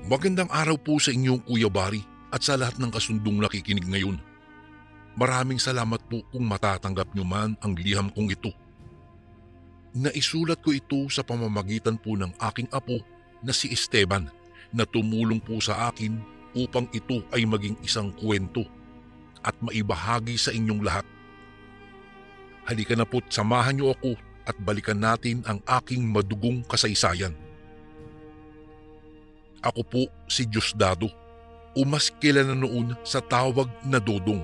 Magandang araw po sa inyo, Kuya Bari, at sa lahat ng kasundong nakikinig ngayon. Maraming salamat po kung matatanggap nyo man ang liham kong ito. Naisulat ko ito sa pamamagitan po ng aking apo na si Esteban na tumulong po sa akin upang ito ay maging isang kwento at maibahagi sa inyong lahat. Halika na po't samahan niyo ako at balikan natin ang aking madugong kasaysayan. Ako po si Diosdado, o mas kilala noon sa tawag na Dodong.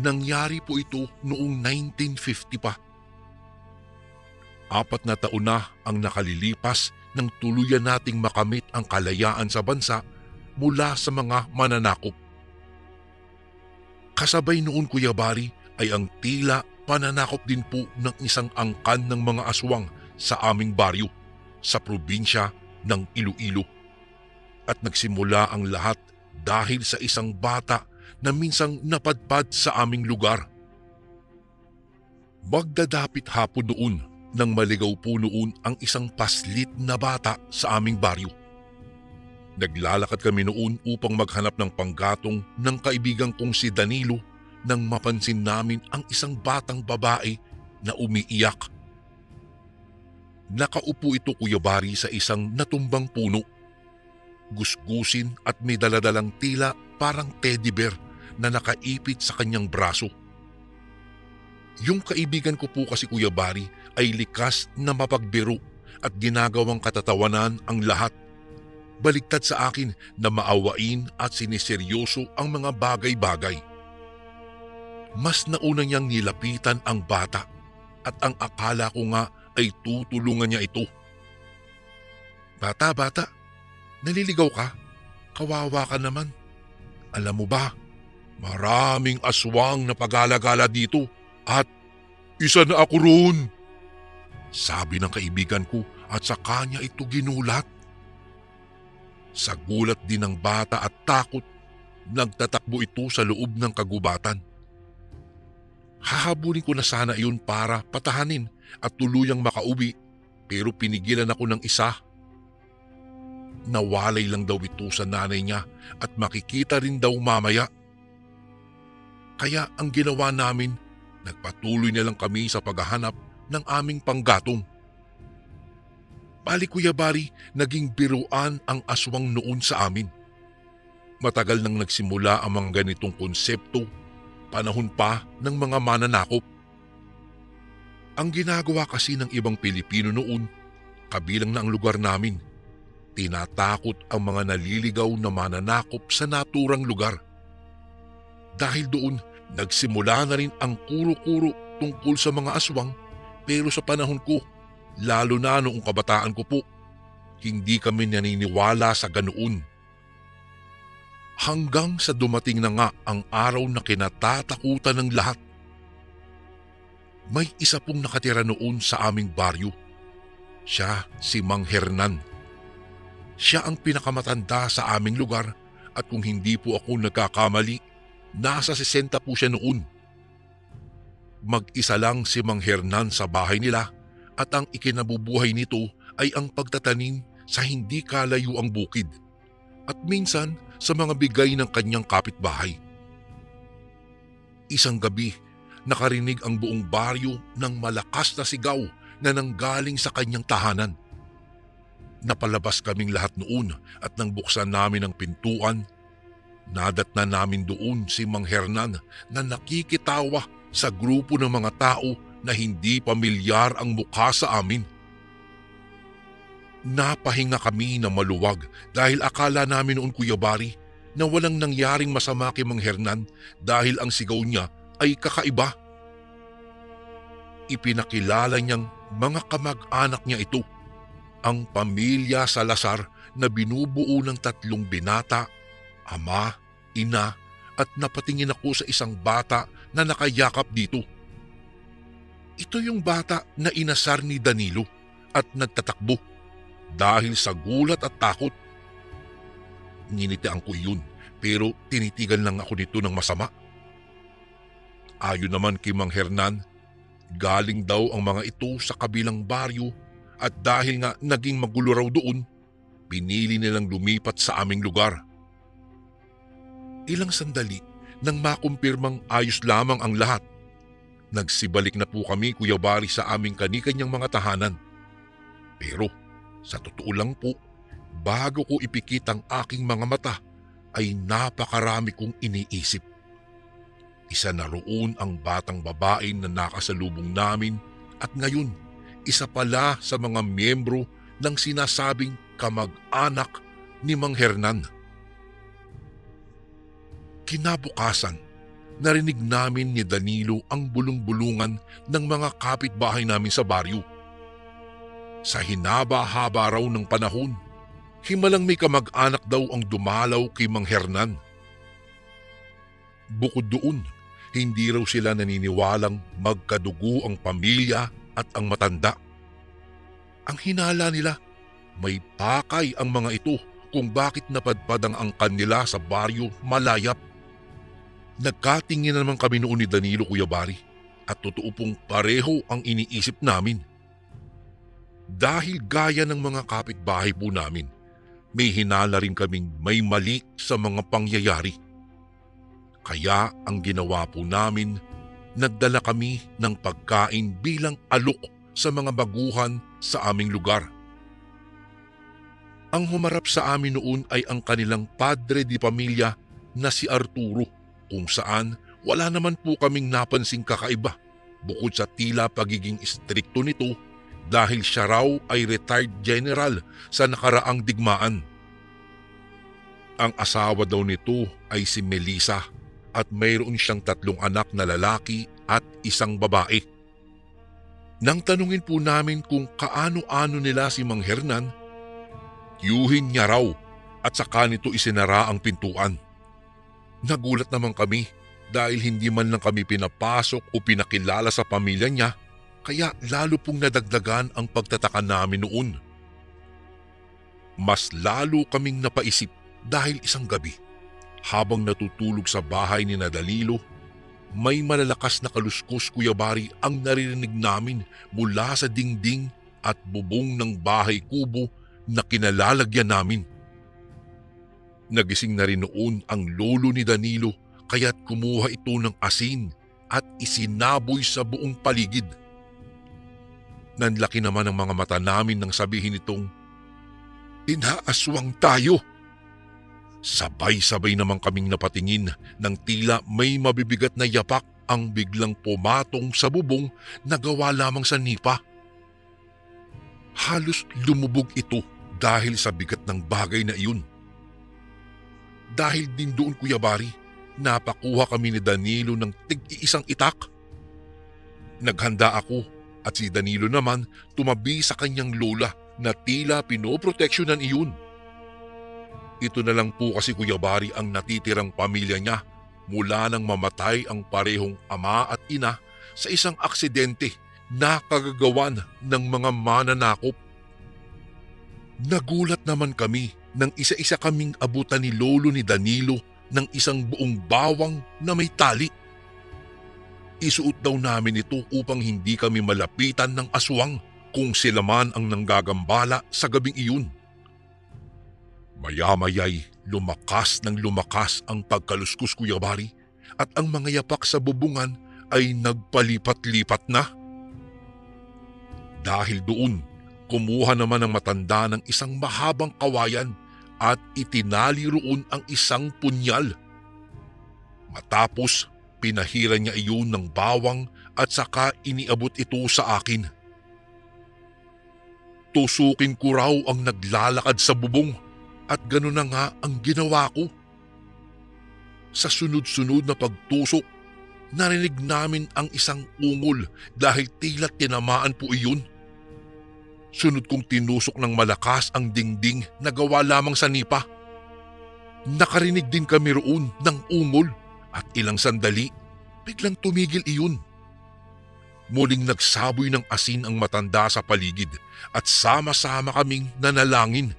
Nangyari po ito noong 1950 pa. 4 na taon na ang nakalilipas nang tuluyan nating makamit ang kalayaan sa bansa mula sa mga mananakop. Kasabay noon, Kuya Bari, ay ang tila pananakop din po ng isang angkan ng mga aswang sa aming baryo sa probinsya ng Iloilo. At nagsimula ang lahat dahil sa isang bata na minsang napadpad sa aming lugar. Magdadapit hapon doon nang maligaw po noon ang isang paslit na bata sa aming baryo. Naglalakad kami noon upang maghanap ng panggatong ng kaibigan kong si Danilo nang mapansin namin ang isang batang babae na umiiyak. Nakaupo ito, Kuya Bari, sa isang natumbang puno. Gusgusin at may daladalang tila parang teddy bear na nakaipit sa kanyang braso. Yung kaibigan ko po kasi, Kuya Bari, ay likas na mapagbiro at ginagawang katatawanan ang lahat. Baligtad sa akin na maawain at siniseryoso ang mga bagay-bagay. Mas nauna niyang nilapitan ang bata at ang akala ko nga ay tutulungan niya ito. Bata, naliligaw ka? Kawawa ka naman. Alam mo ba, maraming aswang na pagala-gala dito at isa na ako roon. Sabi ng kaibigan ko at sa kanya ito ginulat. Sa gulat din ng bata at takot, nagtatakbo ito sa loob ng kagubatan. Hahabulin ko na sana iyon para patahanin at tuluyang makauwi, pero pinigilan ako ng isa. Nawalay lang daw ito sa nanay niya at makikita rin daw mamaya. Kaya ang ginawa namin, nagpatuloy na lang kami sa paghahanap ng aming panggatong. Bali, Kuya Bari, naging biruan ang aswang noon sa amin. Matagal nang nagsimula ang mga ganitong konsepto, panahon pa ng mga mananakop. Ang ginagawa kasi ng ibang Pilipino noon, kabilang na ang lugar namin, tinatakot ang mga naliligaw na mananakop sa naturang lugar. Dahil doon, nagsimula na rin ang kuro-kuro tungkol sa mga aswang, pero sa panahon ko, lalo na noong kabataan ko po, hindi kami naniniwala sa ganoon. Hanggang sa dumating na nga ang araw na kinatatakutan ng lahat. May isa pong nakatira noon sa aming baryo. Siya si Mang Hernan. Siya ang pinakamatanda sa aming lugar at kung hindi po ako nagkakamali, nasa 60 po siya noon. Mag-isa lang si Mang Hernan sa bahay nila at ang ikinabubuhay nito ay ang pagtatanim sa hindi kalayo ang bukid at minsan sa mga bigay ng kanyang kapitbahay. Isang gabi, nakarinig ang buong baryo ng malakas na sigaw na nanggaling sa kanyang tahanan. Napalabas kaming lahat noon at nang buksan namin ang pintuan, nadatna namin doon si Mang Hernan na nakikitawa sa grupo ng mga tao na hindi pamilyar ang mukha sa amin. Napahinga kami na maluwag dahil akala namin noon, Kuya Bari, na walang nangyaring masama kay Mang Hernan dahil ang sigaw niya ay kakaiba. Ipinakilala niyang mga kamag-anak niya ito, ang pamilya Salazar na binubuo ng 3 binata, ama, ina at napatingin ako sa isang bata na nakayakap dito. Ito yung bata na inasar ni Danilo at nagtatakbo dahil sa gulat at takot. Nginitian ko yun pero tinitigan lang ako nito ng masama. Ayon naman kay Mang Hernan, galing daw ang mga ito sa kabilang baryo at dahil nga naging magulo raw doon, pinili nilang lumipat sa aming lugar. Ilang sandali nang makumpirmang ayos lamang ang lahat, nagsibalik na po kami, Kuya Bari, sa aming kani-kanyang mga tahanan. Pero sa totoo lang po, bago ko ipikit ang aking mga mata ay napakarami kong iniisip. Isa na roon ang batang babae na nakasalubong namin at ngayon isa pala sa mga miyembro ng sinasabing kamag-anak ni Mang Hernan. Kinabukasan, narinig namin ni Danilo ang bulong-bulungan ng mga kapitbahay namin sa baryo. Sa hinaba-haba raw ng panahon, himalang may kamag-anak daw ang dumalaw kay Mang Hernan. Bukod doon, hindi raw sila naniniwalang magkadugo ang pamilya at ang matanda. Ang hinala nila, may pakay ang mga ito kung bakit napadpad ang angkan nila sa baryo malayap. Nagkatingin naman kami noon ni Danilo, Kuya Bari, at totoo pong pareho ang iniisip namin. Dahil gaya ng mga kapitbahay po namin, may hinala rin kaming may mali sa mga pangyayari. Kaya ang ginawa po namin, nagdala kami ng pagkain bilang alok sa mga baguhan sa aming lugar. Ang humarap sa amin noon ay ang kanilang padre di pamilya na si Arturo, kung saan wala naman po kaming napansing kakaiba bukod sa tila pagiging istrikto nito dahil siya raw ay retired general sa nakaraang digmaan. Ang asawa daw nito ay si Melissa at mayroon siyang 3 anak na lalaki at 1 babae. Nang tanungin po namin kung kaano-ano nila si Mang Hernan, tiyuhin niya raw at saka nito isinara ang pintuan. Nagulat naman kami dahil hindi man lang kami pinapasok o pinakilala sa pamilya niya, kaya lalo pong nadagdagan ang pagtataka namin noon. Mas lalo kaming napaisip dahil isang gabi, habang natutulog sa bahay ni Danilo, may malalakas na kaluskos, Kuya Bari, ang naririnig namin mula sa dingding at bubong ng bahay kubo na kinalalagyan namin. Nagising na rin noon ang lolo ni Danilo kaya't kumuha ito ng asin at isinaboy sa buong paligid. Nanlaki naman ang mga mata namin nang sabihin itong, "Inaaswang tayo!" Sabay-sabay naman kaming napatingin nang tila may mabibigat na yapak ang biglang pumatong sa bubong na gawa lamang sa nipa. Halos lumubog ito dahil sa bigat ng bagay na iyon. Dahil din doon, Kuya Bari, napakuha kami ni Danilo ng tig-iisang itak. Naghanda ako at si Danilo naman tumabi sa kanyang lola na tila pinoproteksyonan iyon. Ito na lang po kasi, Kuya Bari, ang natitirang pamilya niya mula nang mamatay ang parehong ama at ina sa isang aksidente na kagagawan ng mga mananakop. Nagulat naman kami nang isa-isa kaming abutan ni lolo ni Danilo ng isang buong bawang na may tali. Isuot daw namin ito upang hindi kami malapitan ng aswang kung sila man ang nanggagambala sa gabing iyon. Maya-maya'y lumakas ng lumakas ang pagkaluskus, Kuya Bari, at ang mga yapak sa bubungan ay nagpalipat-lipat na. Dahil doon, kumuha naman ang matanda ng isang mahabang kawayan at itinali roon ang isang punyal. Matapos, pinahiran niya iyon ng bawang at saka iniabot ito sa akin. Tusukin ko raw ang naglalakad sa bubong at gano'n na nga ang ginawa ko. Sa sunod-sunod na pagtusok, narinig namin ang isang ungol dahil tila tinamaan po iyon. Sunod kong tinusok ng malakas ang dingding na gawa lamang sa nipa. Nakarinig din kami roon ng ungol at ilang sandali, biglang tumigil iyon. Muling nagsaboy ng asin ang matanda sa paligid at sama-sama kaming nanalangin.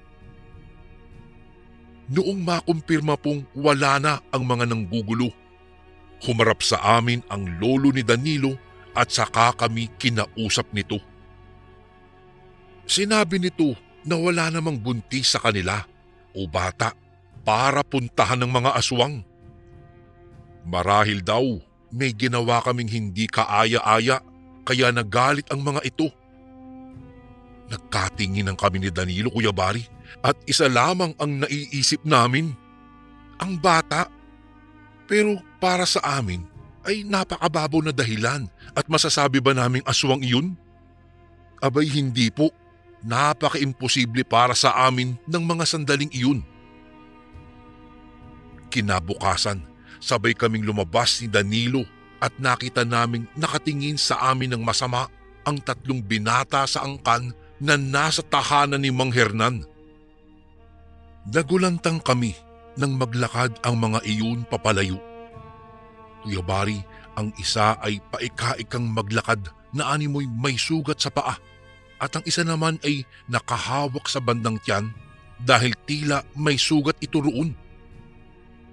Noong makumpirma pong wala na ang mga nanggugulo, humarap sa amin ang lolo ni Danilo at saka kami kinausap nito. Sinabi nito na wala namang buntis sa kanila o bata para puntahan ng mga aswang. Marahil daw may ginawa kaming hindi kaaya-aya kaya nagalit ang mga ito. Nagkatinginan kami ni Danilo, Kuya Bari, at isa lamang ang naiisip namin, ang bata. Pero para sa amin ay napakababaw na dahilan at masasabi ba naming aswang iyon? Abay hindi po, napaka-imposible para sa amin ng mga sandaling iyon. Kinabukasan, sabay kaming lumabas ni Danilo at nakita naming nakatingin sa amin ng masama ang 3 binata sa angkan na nasa tahanan ni Mang Hernan. Nagulantang kami nang maglakad ang mga iyon papalayo. Kuya Bari, ang isa ay paika-ikang maglakad na animoy may sugat sa paa at ang isa naman ay nakahawak sa bandang tiyan dahil tila may sugat ito roon.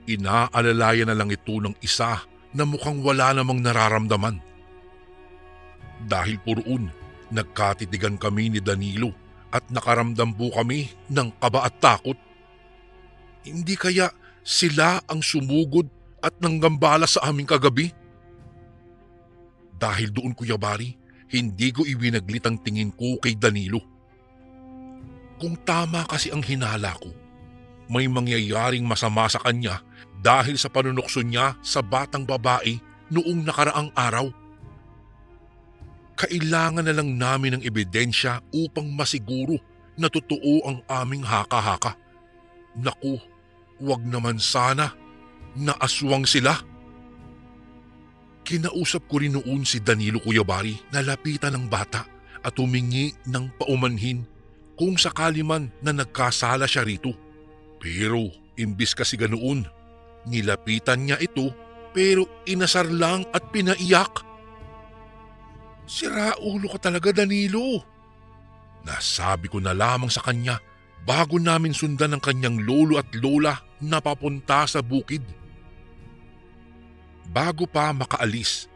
Inaalalayan na lang ito ng isa na mukhang wala namang nararamdaman. Dahil po roon, nagkatitigan kami ni Danilo at nakaramdam po kami ng kaba at takot. Hindi kaya sila ang sumugod at nanggambala sa aming kagabi? Dahil doon, Kuya Bari, hindi ko iwinaglit ang tingin ko kay Danilo. Kung tama kasi ang hinala ko, may mangyayaring masama sa kanya dahil sa panunukso niya sa batang babae noong nakaraang araw. Kailangan na lang namin ng ebidensya upang masiguro na totoo ang aming haka-haka. Naku, wag naman sana na aswang sila. Kinausap ko rin noon si Danilo, Kuya Bari, na lapitan ng bata at humingi ng paumanhin kung sakali man na nagkasala siya rito. Pero imbis kasi ganoon, nilapitan niya ito pero inasar lang at pinaiyak. Sira ulo ka talaga, Danilo. Nasabi ko na lamang sa kanya bago namin sundan ng kanyang lolo at lola na papunta sa bukid. Bago pa makaalis,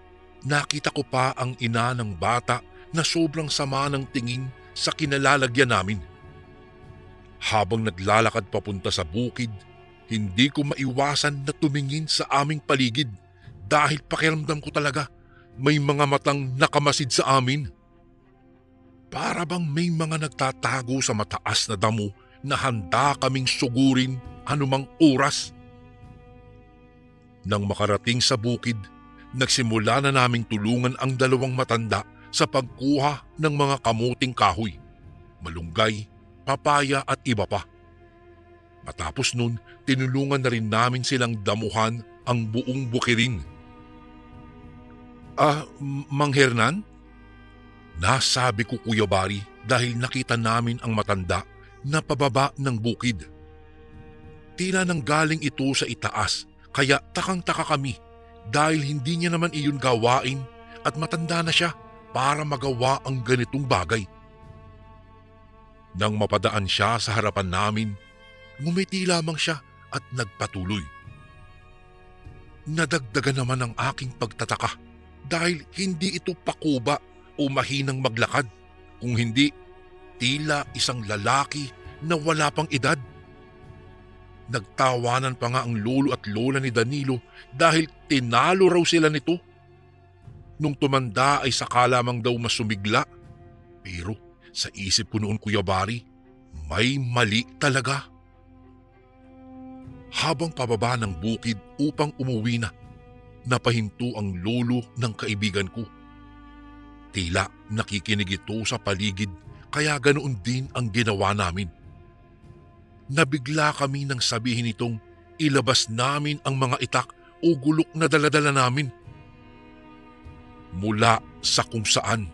nakita ko pa ang ina ng bata na sobrang sama ng tingin sa kinalalagyan namin. Habang naglalakad papunta sa bukid, hindi ko maiwasan na tumingin sa aming paligid dahil pakiramdam ko talaga may mga matang nakamasid sa amin. Para bang may mga nagtatago sa mataas na damo na handa kaming sugurin anumang oras. Nang makarating sa bukid, nagsimula na naming tulungan ang 2 matanda sa pagkuha ng mga kamuting kahoy, malunggay, papaya at iba pa. Matapos nun, tinulungan na rin namin silang damuhan ang buong bukirin. Mang Hernan? Nasabi ko, Kuya Bari, dahil nakita namin ang matanda na pababa ng bukid. Tila nanggaling ito sa itaas, kaya takang-taka kami dahil hindi niya naman iyon gawain at matanda na siya para magawa ang ganitong bagay. Nang mapadaan siya sa harapan namin, ngumiti lamang siya at nagpatuloy. Nadagdagan naman ang aking pagtataka dahil hindi ito pakuba o mahinang maglakad, kung hindi tila isang lalaki na wala pang edad. Nagtawanan pa nga ang lolo at lola ni Danilo dahil tinalo raw sila nito. Nung tumanda ay saka lamang daw masumigla. Pero sa isip ko noon, Kuya Bari, may mali talaga. Habang pababa ng bukid upang umuwi na, napahinto ang lolo ng kaibigan ko. Tila nakikinig ito sa paligid kaya ganoon din ang ginawa namin. Nabigla kami nang sabihin itong ilabas namin ang mga itak o gulok na daladala namin. Mula sa kung saan,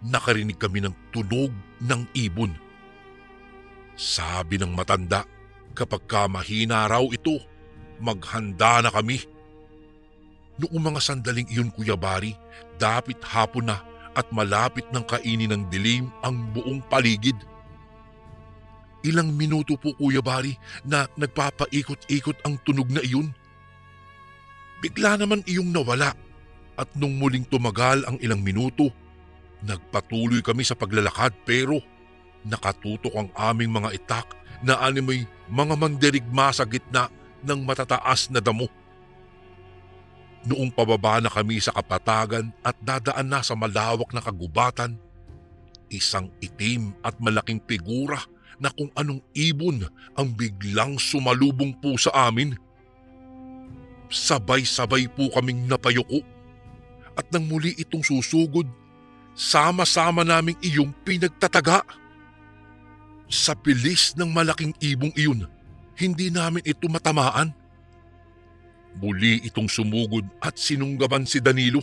nakarinig kami ng tunog ng ibon. Sabi ng matanda, kapag mahina raw ito, maghanda na kami. Noong mga sandaling iyon, Kuya Bari, dapit hapon na at malapit ng kainin ng dilim ang buong paligid. Ilang minuto po, Kuya Bari, na nagpapaikot-ikot ang tunog na iyon. Bigla naman iyong nawala at nung muling tumagal ang ilang minuto, nagpatuloy kami sa paglalakad pero Nakatutok ang aming mga itak na animoy mga mandirigma sa gitna ng matataas na damo. Noong pababa na kami sa kapatagan at dadaan na sa malawak na kagubatan, isang itim at malaking figura na kung anong ibon ang biglang sumalubong po sa amin. Sabay-sabay po kaming napayuko at nang muli itong susugod, sama-sama naming iyong pinagtataga. Sa bilis ng malaking ibong iyon, hindi namin ito matamaan. Muli itong sumugod at sinunggaban si Danilo.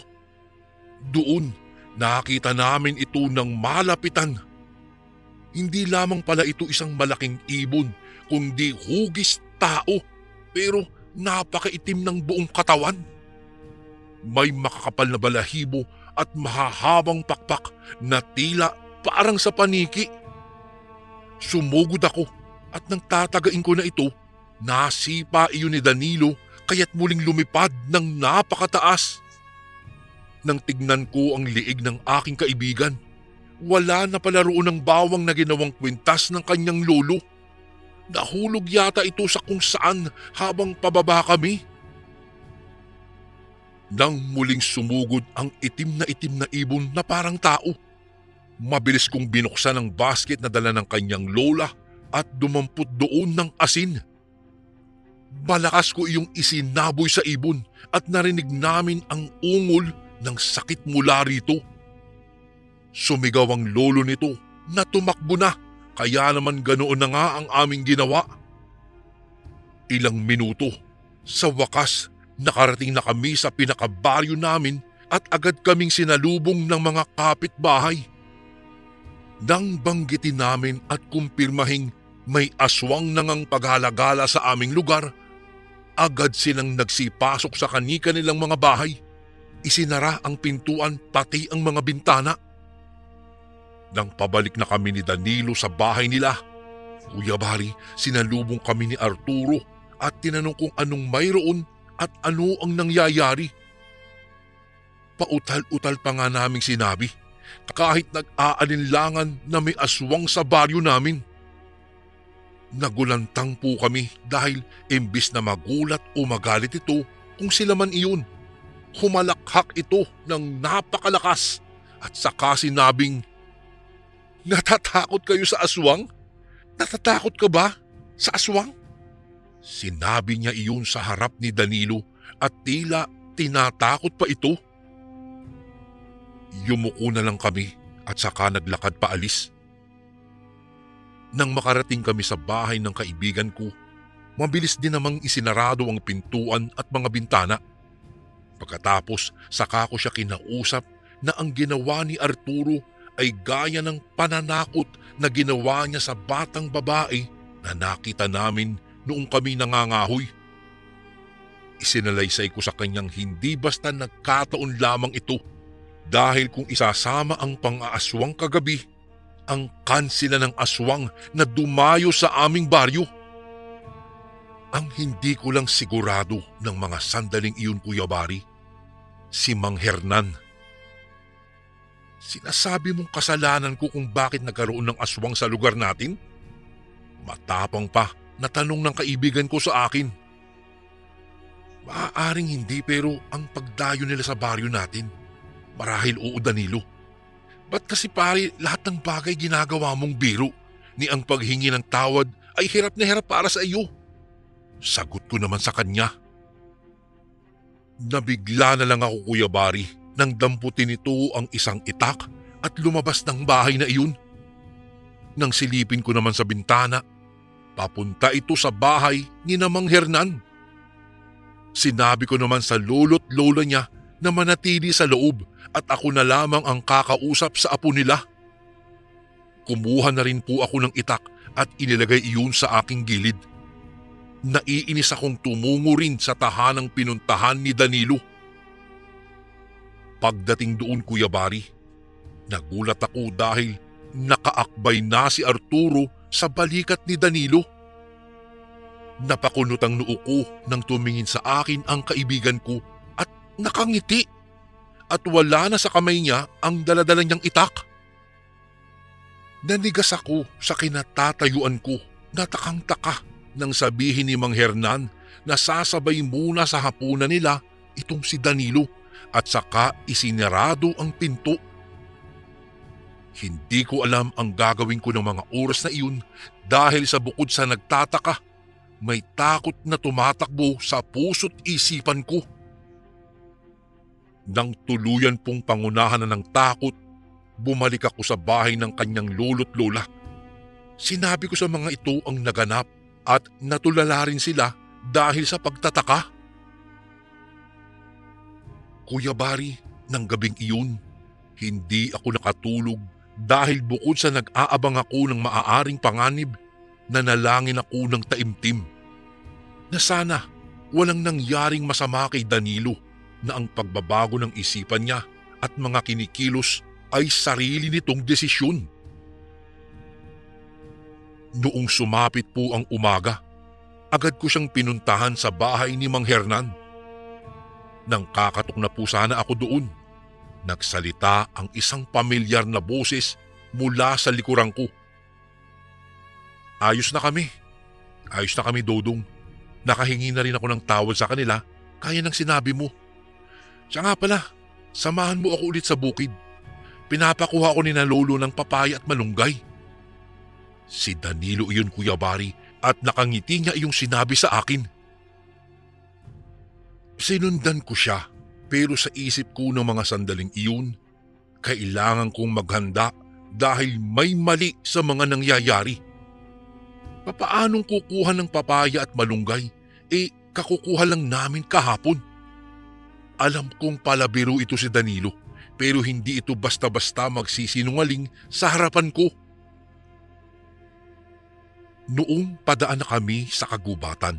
Doon, nakita namin ito ng malapitan. Hindi lamang pala ito isang malaking ibon, kundi hugis tao, pero napakaitim ng buong katawan. May makakapal na balahibo at mahahabang pakpak na tila parang sa paniki. Sumugod ako at nang tatagain ko na ito, nasipa iyon ni Danilo kaya't muling lumipad ng napakataas. Nang tignan ko ang liig ng aking kaibigan, wala na pala roon ang bawang na ginawang kwintas ng kanyang lolo. Nahulog yata ito sa kung saan habang pababa kami. Nang muling sumugod ang itim na ibon na parang tao, mabilis kong binuksan ang basket na dala ng kanyang lola at dumampot doon ng asin. Malakas ko iyong isinaboy sa ibon at narinig namin ang ungol ng sakit mula rito. Sumigaw ang lolo nito na tumakbo na, kaya naman ganoon na nga ang aming ginawa. Ilang minuto, sa wakas nakarating na kami sa pinakabaryo namin at agad kaming sinalubong ng mga kapitbahay. Nang banggitin namin at kumpirmahing may aswang nangang paghalagala sa aming lugar, agad silang nagsipasok sa kani-kanilang mga bahay. Isinara ang pintuan pati ang mga bintana. Nang pabalik na kami ni Danilo sa bahay nila, Kuya Bari, sinalubong kami ni Arturo at tinanong kung anong mayroon at ano ang nangyayari. Pautal-utal pa nga naming sinabi, kahit nag-aalinlangan na may aswang sa baryo namin. Nagulantang po kami dahil imbis na magulat o magalit ito kung sila man iyon, humalakhak ito ng napakalakas at saka sinabing, "Natatakot kayo sa aswang? Natatakot ka ba sa aswang?" Sinabi niya iyon sa harap ni Danilo at tila tinatakot pa ito. Yumuko na lang kami at saka naglakad paalis. Nang makarating kami sa bahay ng kaibigan ko, mabilis din namang isinarado ang pintuan at mga bintana. Pagkatapos, saka ko siya kinausap na ang ginawa ni Arturo ay gaya ng pananakot na ginawa niya sa batang babae na nakita namin noong kami nangangahoy. Isinalaysay ko sa kanyang hindi basta nagkataon lamang ito dahil kung isasama ang pang-aaswang kagabi, ang kansila ng aswang na dumayo sa aming baryo. Ang hindi ko lang sigurado ng mga sandaling iyon, Kuya Bari, si Mang Hernan. Sinasabi mong kasalanan ko kung bakit nagkaroon ng aswang sa lugar natin? Matapang pa na tanong ng kaibigan ko sa akin. Maaaring hindi pero ang pagdayo nila sa baryo natin, marahil oo Danilo. Ba't kasi pare lahat ng bagay ginagawa mong biro, ni ang paghingi ng tawad ay hirap na hirap para sa iyo? Sagot ko naman sa kanya. Nabigla na lang ako, Kuya Bari, nang damputin nito ang isang itak at lumabas ng bahay na iyon. Nang silipin ko naman sa bintana, papunta ito sa bahay ni Mang Hernan. Sinabi ko naman sa lolo't lola niya na manatili sa loob at ako na lamang ang kakausap sa apo nila. Kumuha na rin po ako ng itak at inilagay iyon sa aking gilid. Naiinis akong tumungo rin sa tahanang pinuntahan ni Danilo. Pagdating doon, Kuya Bari, nagulat ako dahil nakaakbay na si Arturo sa balikat ni Danilo. Napakunot ang noo ko nang tumingin sa akin ang kaibigan ko at nakangiti. At wala na sa kamay niya ang daladala niyang itak. Nanigas ako sa kinatatayuan ko, natakang-taka nang sabihin ni Mang Hernan na sasabay muna sa hapunan nila itong si Danilo at saka isinarado ang pinto. Hindi ko alam ang gagawin ko ng mga oras na iyon dahil sa bukod sa nagtataka, may takot na tumatakbo sa puso't isipan ko. Nang tuluyan pong pangunahan na ng takot, bumalik ako sa bahay ng kanyang lolo't lola. Sinabi ko sa mga ito ang naganap at natulala rin sila dahil sa pagtataka. Kuya Bari, ng gabing iyon, hindi ako nakatulog dahil bukod sa nag-aabang ako ng maaaring panganib, nanalangin ako ng taimtim na sana walang nangyaring masama kay Danilo, na ang pagbabago ng isipan niya at mga kinikilos ay sarili nitong desisyon. Noong sumapit po ang umaga, agad ko siyang pinuntahan sa bahay ni Mang Hernan. Nang kakatok na po sana ako doon, nagsalita ang isang pamilyar na boses mula sa likuran ko. Ayos na kami, Dodong. Nakahingi na rin ako ng tawad sa kanila kaya ng sinabi mo. Siya nga pala, samahan mo ako ulit sa bukid. Pinapakuha ko ni na lolo ng papaya at malunggay. Si Danilo iyon, Kuya Bari, at nakangiti niya iyong sinabi sa akin. Sinundan ko siya, pero sa isip ko ng mga sandaling iyon, kailangan kong maghanda dahil may mali sa mga nangyayari. Papaanong kukuha ng papaya at malunggay? Kakukuha lang namin kahapon. Alam kong palabiro ito si Danilo, pero hindi ito basta-basta magsisinungaling sa harapan ko. Noong padaan na kami sa kagubatan,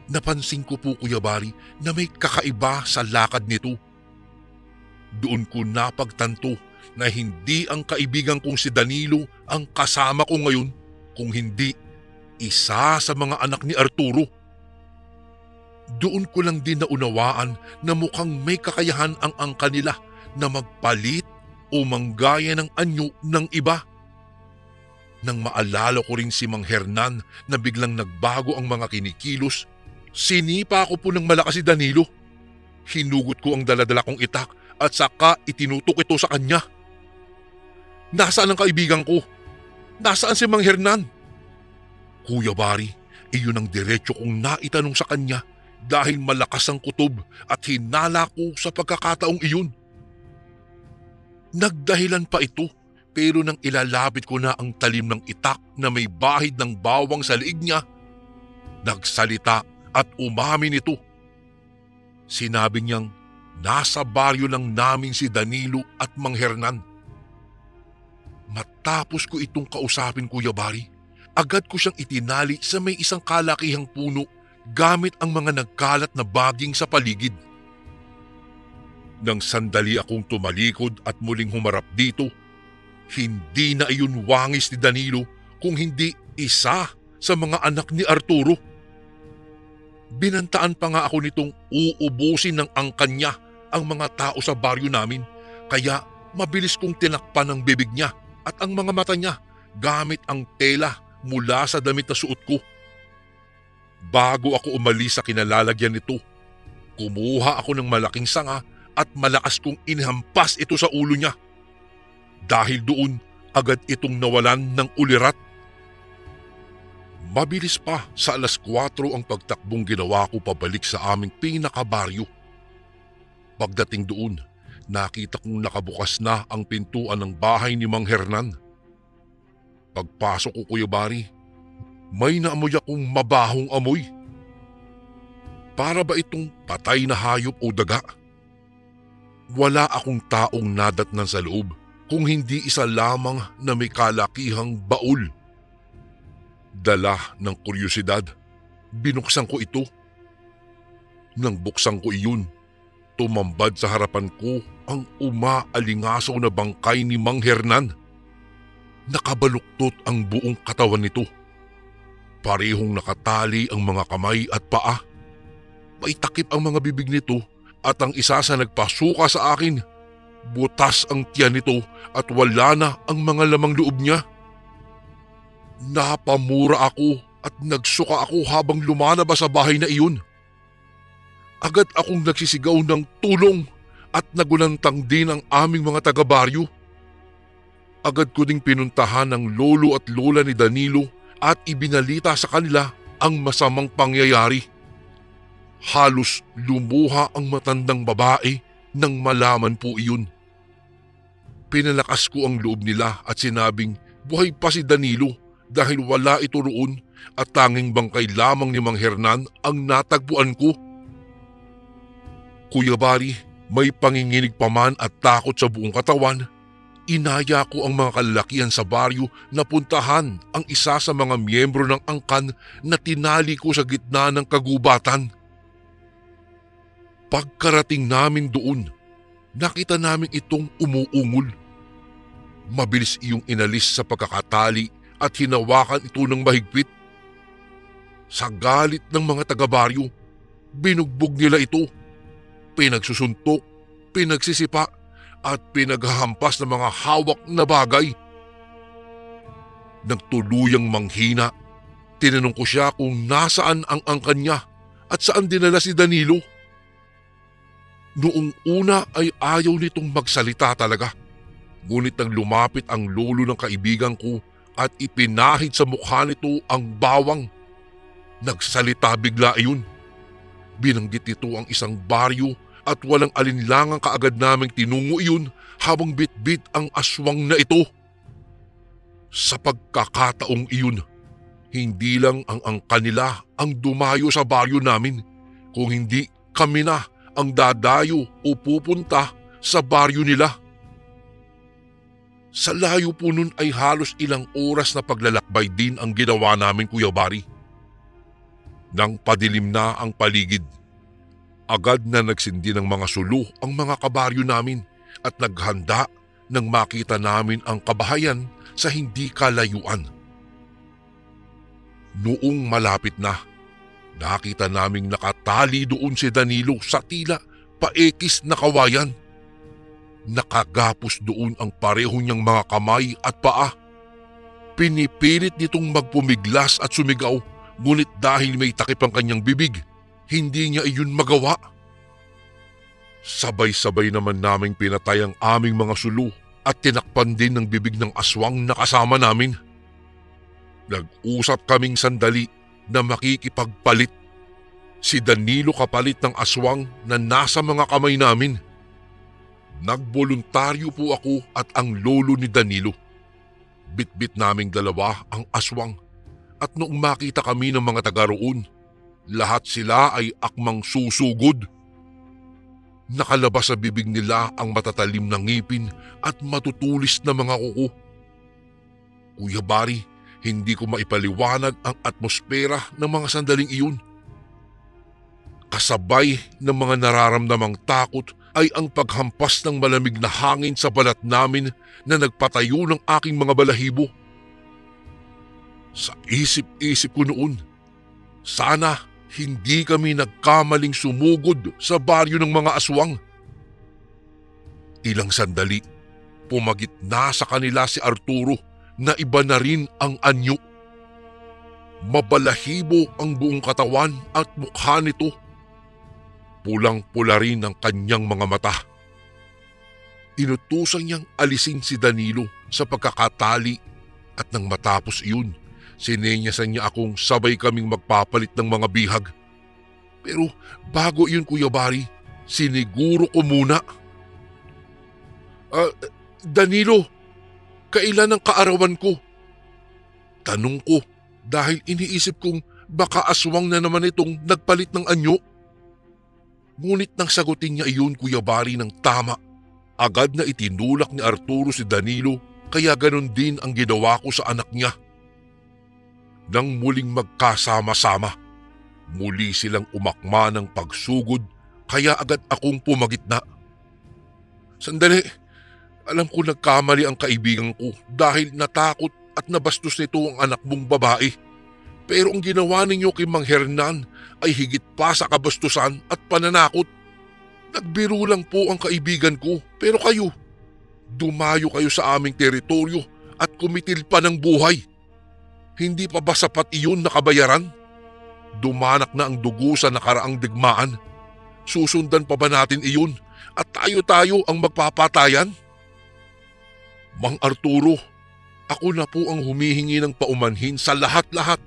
napansin ko po, Kuya Bari, na may kakaiba sa lakad nito. Doon ko napagtanto na hindi ang kaibigan kong si Danilo ang kasama ko ngayon, kung hindi isa sa mga anak ni Arturo. Doon ko lang din naunawaan na mukhang may kakayahan ang angka nila na magpalit o manggaya ng anyo ng iba. Nang maalala ko rin si Mang Hernan na biglang nagbago ang mga kinikilos, sinipa ko po ng malakas si Danilo. Hinugot ko ang daladala kong itak at saka itinutok ito sa kanya. Nasaan ang kaibigan ko? Nasaan si Mang Hernan? Kuya Bari, iyon ang diretsyo kong naitanong sa kanya dahil malakas ang kutob at hinala ko sa pagkakataong iyon. Nagdahilan pa ito, pero nang ilalapit ko na ang talim ng itak na may bahid ng bawang sa liig niya, nagsalita at umamin ito. Sinabi niyang nasa baryo lang namin si Danilo at Mang Hernan. Matapos ko itong kausapin, Kuya Bari, agad ko siyang itinali sa may isang kalakihang puno gamit ang mga nagkalat na baging sa paligid. Nang sandali akong tumalikod at muling humarap dito, hindi na iyon wangis ni Danilo kung hindi isa sa mga anak ni Arturo. Binantaan pa nga ako nitong uubusin ng angkan niya ang mga tao sa baryo namin, kaya mabilis kong tinakpan ang bibig niya at ang mga mata niya gamit ang tela mula sa damit na suot ko. Bago ako umalis sa kinalalagyan nito, kumuha ako ng malaking sanga at malakas kong inhampas ito sa ulo niya. Dahil doon, agad itong nawalan ng ulirat. Mabilis pa sa 4:00 ang pagtakbong ginawa ko pabalik sa aming pinakabaryo. Pagdating doon, nakita kong nakabukas na ang pintuan ng bahay ni Mang Hernan. Pagpasok ko, Kuya Bari, may naamoy akong mabahong amoy. Para ba itong patay na hayop o daga? Wala akong taong nadatnan sa loob, kung hindi isa lamang na may kalakihang baul. Dala ng kuryosidad, binuksan ko ito. Nang buksan ko iyon, tumambad sa harapan ko ang umaalingasaw na bangkay ni Mang Hernan. Nakabaluktot ang buong katawan nito. Parehong nakatali ang mga kamay at paa. May takip ang mga bibig nito at ang isa sa nagpasuka sa akin, butas ang tiyan nito at wala na ang mga lamang loob niya. Napamura ako at nagsuka ako habang lumalabas sa bahay na iyon. Agad akong nagsisigaw ng tulong at nagulantang din ang aming mga taga-baryo. Agad ko ding pinuntahan ng lolo at lola ni Danilo at ibinalita sa kanila ang masamang pangyayari. Halos lumuha ang matandang babae nang malaman po iyon. Pinalakas ko ang loob nila at sinabing buhay pa si Danilo dahil wala ito roon at tanging bangkay lamang ni Mang Hernan ang natagpuan ko. Kuya Bari, may panginginig pa man at takot sa buong katawan. Inaya ko ang mga kalalakihan sa baryo na puntahan ang isa sa mga miyembro ng angkan na tinali ko sa gitna ng kagubatan. Pagkarating namin doon, nakita namin itong umuungol. Mabilis iyong inalis sa pagkakatali at hinawakan ito ng mahigpit. Sa galit ng mga taga-baryo, binugbog nila ito. Pinagsusuntok, pinagsisipa at pinaghahampas ng mga hawak na bagay. Nagtuluyang manghina, tinanong ko siya kung nasaan ang angkan niya at saan dinala si Danilo. Noong una ay ayaw nitong magsalita talaga. Ngunit nang lumapit ang lolo ng kaibigan ko at ipinahid sa mukha nito ang bawang, nagsalita bigla iyon. Binanggit nito ang isang baryo at walang alinlangang kaagad naming tinungo iyon habang bitbit ang aswang na ito. Sa pagkakataong iyon, hindi lang ang angkan nila ang dumayo sa baryo namin, kung hindi kami na ang dadayo o pupunta sa baryo nila. Sa layo po nun ay halos ilang oras na paglalakbay din ang ginawa namin, Kuya Bari. Nang padilim na ang paligid, agad na nagsindi ng mga sulu ang mga kabaryo namin at naghanda nang makita namin ang kabahayan sa hindi kalayuan. Noong malapit na, nakita naming nakatali doon si Danilo sa tila paekis na kawayan. Nakagapos doon ang pareho niyang mga kamay at paa. Pinipilit nitong magpumiglas at sumigaw, ngunit dahil may takip ang kanyang bibig, hindi niya iyon magawa. Sabay-sabay naman naming pinatay ang aming mga sulu at tinakpan din ng bibig ng aswang na kasama namin. Nag-usap kaming sandali na makikipagpalit. Si Danilo kapalit ng aswang na nasa mga kamay namin. Nagboluntaryo po ako at ang lolo ni Danilo. Bitbit naming dalawa ang aswang at noong makita kami ng mga taga roon, lahat sila ay akmang susugod. Nakalabas sa bibig nila ang matatalim na ngipin at matutulis na mga kuko. Kuya Bari, hindi ko maipaliwanag ang atmosfera ng mga sandaling iyon. Kasabay ng mga nararamdamang takot ay ang paghampas ng malamig na hangin sa balat namin na nagpatayo ng aking mga balahibo. Sa isip-isip ko noon, sana hindi kami nagkamaling sumugod sa baryo ng mga aswang. Ilang sandali, pumagit na sa kanila si Arturo na iba na rin ang anyo. Mabalahibo ang buong katawan at mukha nito. Pulang-pula rin ang kanyang mga mata. Inutusan niyang alisin si Danilo sa pagkakatali at nang matapos iyon, sinenyasan niya akong sabay kaming magpapalit ng mga bihag. Pero bago iyon, Kuya Bari, siniguro ko muna. Danilo, kailan ang kaarawan ko? Tanong ko dahil iniisip kong baka aswang na naman itong nagpalit ng anyo. Ngunit nang sagutin niya iyon, Kuya Bari, ng tama, agad na itinulak ni Arturo si Danilo, kaya ganon din ang ginawa ko sa anak niya. Nang muling magkasama-sama, muli silang umakma ng pagsugod, kaya agad akong pumagitna. Sandali, alam ko nagkamali ang kaibigan ko dahil natakot at nabastos nito ang anak mong babae. Pero ang ginawa ninyo kay Mang Hernan ay higit pa sa kabastusan at pananakot. Nagbiro lang po ang kaibigan ko, pero kayo, dumayo kayo sa aming teritoryo at kumitil pa ng buhay. Hindi pa ba sapat iyon na kabayaran? Dumanak na ang dugo sa nakaraang digmaan. Susundan pa ba natin iyon at tayo-tayo ang magpapatayan? Mang Arturo, ako na po ang humihingi ng paumanhin sa lahat-lahat,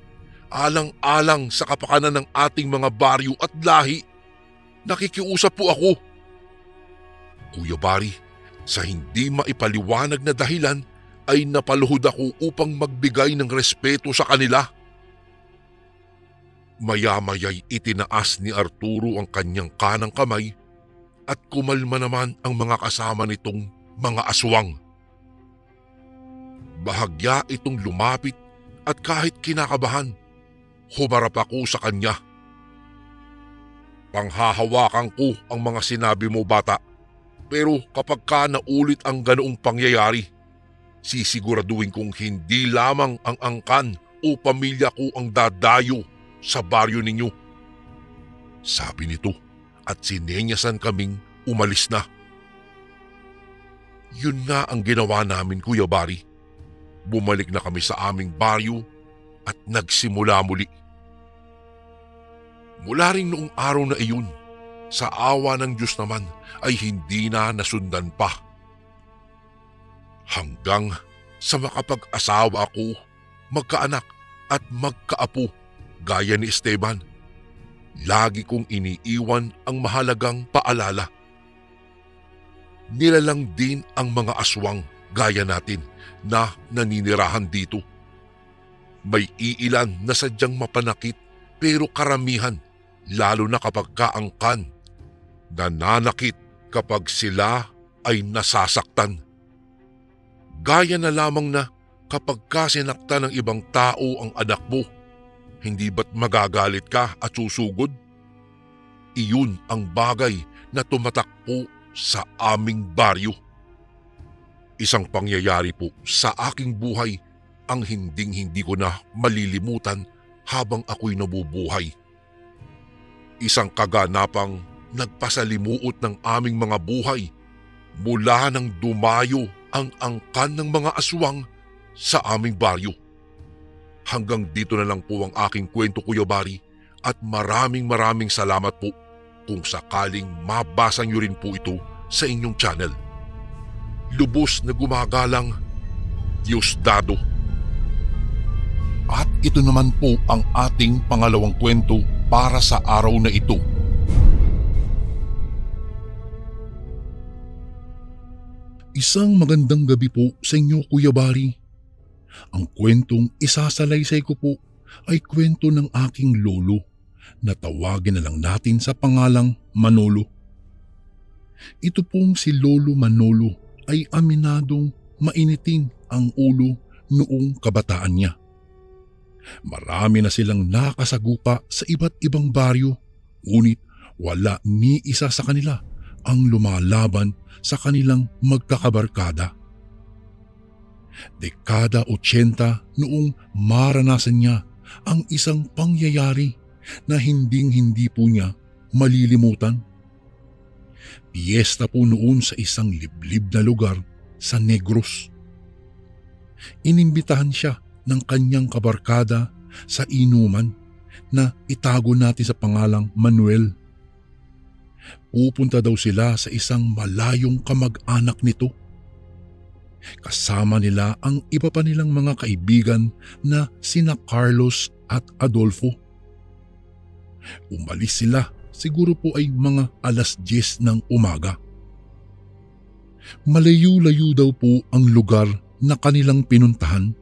alang-alang sa kapakanan ng ating mga baryo at lahi. Nakikiusap po ako. Kuya Bari, sa hindi maipaliwanag na dahilan ay napaluhod ako upang magbigay ng respeto sa kanila. Maya-maya'y itinaas ni Arturo ang kanyang kanang kamay at kumalma naman ang mga kasama nitong mga aswang. Bahagya itong lumapit at kahit kinakabahan, humarap ako sa kanya. Panghahawakan ko ang mga sinabi mo, bata, pero kapag ka naulit ang ganoong pangyayari, sisiguraduhin kong hindi lamang ang angkan o pamilya ko ang dadayo sa baryo ninyo. Sabi nito at sinenyasan kaming umalis na. Yun nga ang ginawa namin, Kuya Bari. Bumalik na kami sa aming baryo at nagsimula muli. Mula rin noong araw na iyon, sa awa ng Diyos naman ay hindi na nasundan pa. Hanggang sa makapag-asawa ako, magkaanak at magkaapo gaya ni Esteban, lagi kong iniiwan ang mahalagang paalala. Nilalang din ang mga aswang gaya natin na naninirahan dito. May iilan na sadyang mapanakit pero karamihan, lalo na kapag kaangkan, nananakit kapag sila ay nasasaktan. Gaya na lamang na kapag sinaktan ng ibang tao ang anak mo, hindi ba't magagalit ka at susugod? Iyon ang bagay na tumatakbo sa aming baryo. Isang pangyayari po sa aking buhay ang hinding-hindi ko na malilimutan habang ako'y nabubuhay. Isang kaganapang nagpasalimuot ng aming mga buhay mula nang dumayo ang angkan ng mga aswang sa aming baryo. Hanggang dito na lang po ang aking kwento, Kuya Bari, at maraming salamat po kung sakaling mabasa niyo rin po ito sa inyong channel. Lubos na gumagalang, Diosdado. At ito naman po ang ating pangalawang kwento para sa araw na ito. Isang magandang gabi po sa inyo, Kuya Bari. Ang kwentong isasalaysay ko po ay kwento ng aking lolo na tawagin na lang natin sa pangalang Manolo. Ito pong si Lolo Manolo ay aminadong mainitin ang ulo noong kabataan niya. Marami na silang nakasagupa sa iba't ibang baryo, ngunit wala ni isa sa kanila ang lumalaban sa kanilang magkakabarkada. Dekada 80 noong maranasan niya ang isang pangyayari na hinding-hindi po niya malilimutan. Piyesta po noon sa isang liblib na lugar sa Negros. Inimbitahan siya ng kanyang kabarkada sa inuman na itago natin sa pangalang Manuel. Pupunta daw sila sa isang malayong kamag-anak nito. Kasama nila ang iba pa nilang mga kaibigan na sina Carlos at Adolfo. Umalis sila, siguro po ay mga 10:00 ng umaga. Malayo-layo daw po ang lugar na kanilang pinuntahan.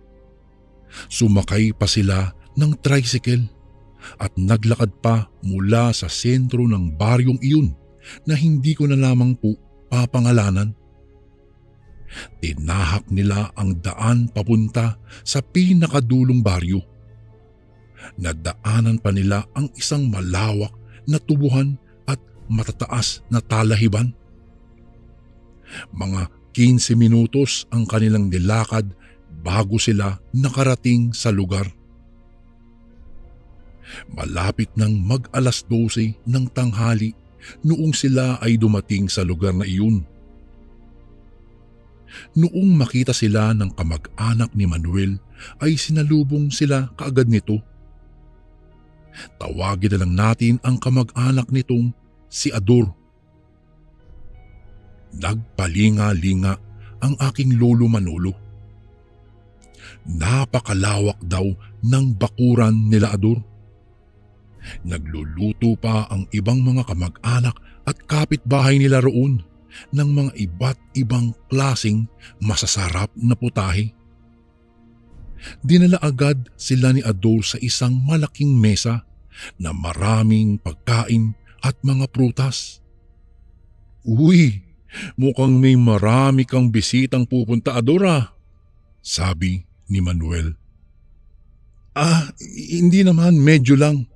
Sumakay pa sila ng tricycle at naglakad pa mula sa sentro ng baryong iyon na hindi ko na lamang po papangalanan. Tinahak nila ang daan papunta sa pinakadulong baryo. Nadaanan pa nila ang isang malawak na tubuhan at matataas na talahiban. Mga 15 minutos ang kanilang nilakad bago sila nakarating sa lugar. Malapit ng mag-alas 12 ng tanghali noong sila ay dumating sa lugar na iyon. Noong makita sila ng kamag-anak ni Manuel ay sinalubong sila kaagad nito. Tawagin na lang natin ang kamag-anak nitong si Ador. Nagpalinga-linga ang aking lolo Manolo. Napakalawak daw ng bakuran nila Ador. Nagluluto pa ang ibang mga kamag-anak at kapitbahay nila roon ng mga iba't ibang klasing masasarap na putahe. Dinala agad sila ni Ador sa isang malaking mesa na maraming pagkain at mga prutas. "Uy, mukhang may marami kang bisitang pupunta, Ador ah," sabi ni Manuel. Hindi naman, medyo lang.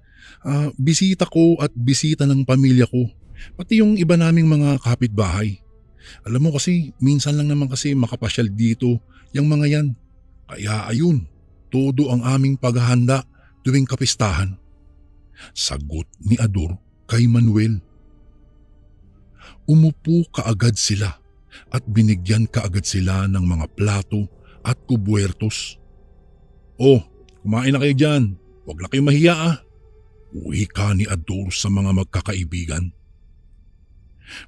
Bisita ko at bisita ng pamilya ko, pati yung iba naming mga kapitbahay. Alam mo kasi, minsan lang naman kasi makapasyal dito yung mga yan. Kaya ayun, todo ang aming paghahanda tuwing kapistahan. Sagot ni Ador kay Manuel. Umupo kaagad sila at binigyan kaagad sila ng mga plato at kubuertos. "Oh, kumain na kayo dyan. Huwag na kayong mahiya ah," wika ni Ador sa mga magkakaibigan.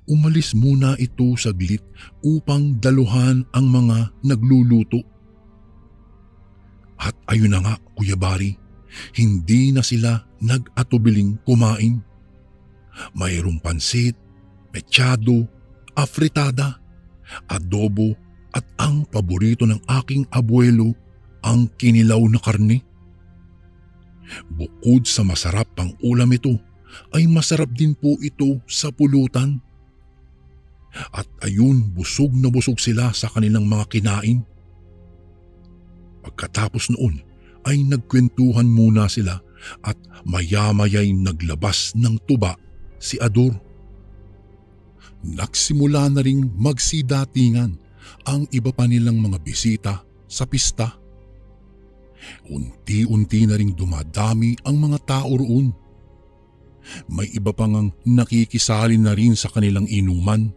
Umalis muna ito saglit upang daluhan ang mga nagluluto. At ayun na nga, Kuya Bari, hindi na sila nag-atubiling kumain. Mayroong pansit, mechado, afritada, adobo at ang paborito ng aking abuelo, ang kinilaw na karne. Bukod sa masarap pang ulam ito, ay masarap din po ito sa pulutan. At ayun, busog na busog sila sa kanilang mga kinain. Pagkatapos noon ay nagkwentuhan muna sila at maya-maya'y naglabas ng tuba si Ador. Nagsimula na ring magsidatingan ang iba pa nilang mga bisita sa pista. Unti-unti na ring dumadami ang mga tao roon. May iba pang ang nakikisali na rin sa kanilang inuman.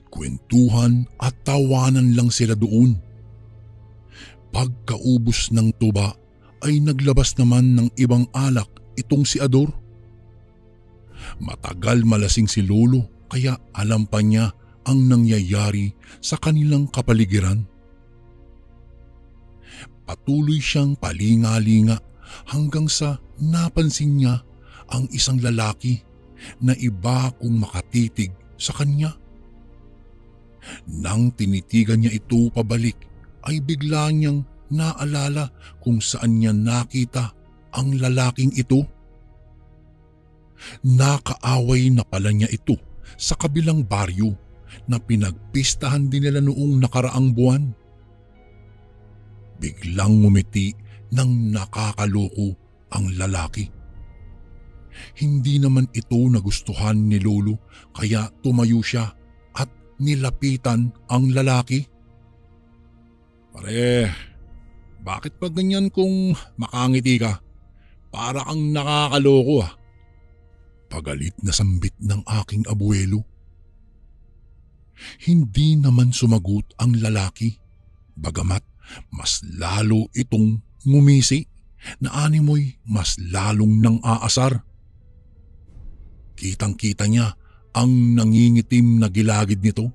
Kwentuhan at tawanan lang sila doon. Pagkaubos ng tuba ay naglabas naman ng ibang alak itong si Ador. Matagal malasing si Lolo kaya alam pa niya ang nangyayari sa kanilang kapaligiran. Patuloy siyang palinga-linga hanggang sa napansin niya ang isang lalaki na iba kung makatitig sa kanya. Nang tinitigan niya ito pabalik ay bigla niyang naalala kung saan niya nakita ang lalaking ito. Nakaaway na pala niya ito sa kabilang baryo na pinagpistahan din nila noong nakaraang buwan. Biglang ngumiti ng nakakaloko ang lalaki. Hindi naman ito nagustuhan ni Lolo kaya tumayo siya at nilapitan ang lalaki. "Pare, bakit pa ganyan kung makangiti ka? Para kang nakakaloko ah." Pagalit na sambit ng aking abuelo. Hindi naman sumagot ang lalaki, bagamat mas lalo itong ngumisi na animoy mas lalong nang aasar. Kitang-kita niya ang nangingitim na gilagid nito.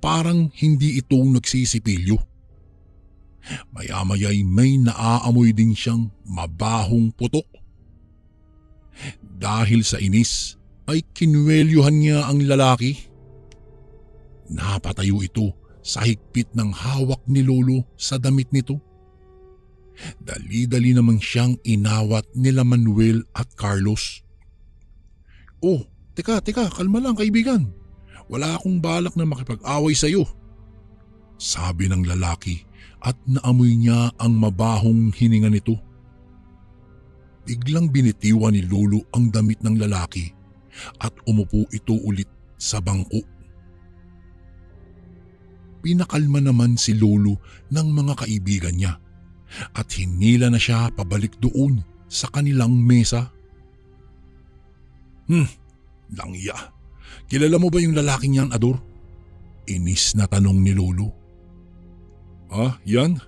Parang hindi ito nagsisipilyo. Maya-maya'y may naaamoy din siyang mabahong putok. Dahil sa inis ay kinwelyuhan niya ang lalaki. Napatayo ito sa higpit ng hawak ni Lolo sa damit nito. Dali-dali naman siyang inawat nila Manuel at Carlos. "Oh, teka, kalma lang kaibigan. Wala akong balak na makipag-away sa iyo," sabi ng lalaki at naamoy niya ang mabahong hininga nito. Biglang binitiwan ni Lolo ang damit ng lalaki at umupo ito ulit sa bangko. Pinakalma naman si Lolo ng mga kaibigan niya at hinila na siya pabalik doon sa kanilang mesa. Langya. Kilala mo ba yung lalaking yan, Ador?" Inis na tanong ni Lolo. Ah, yan?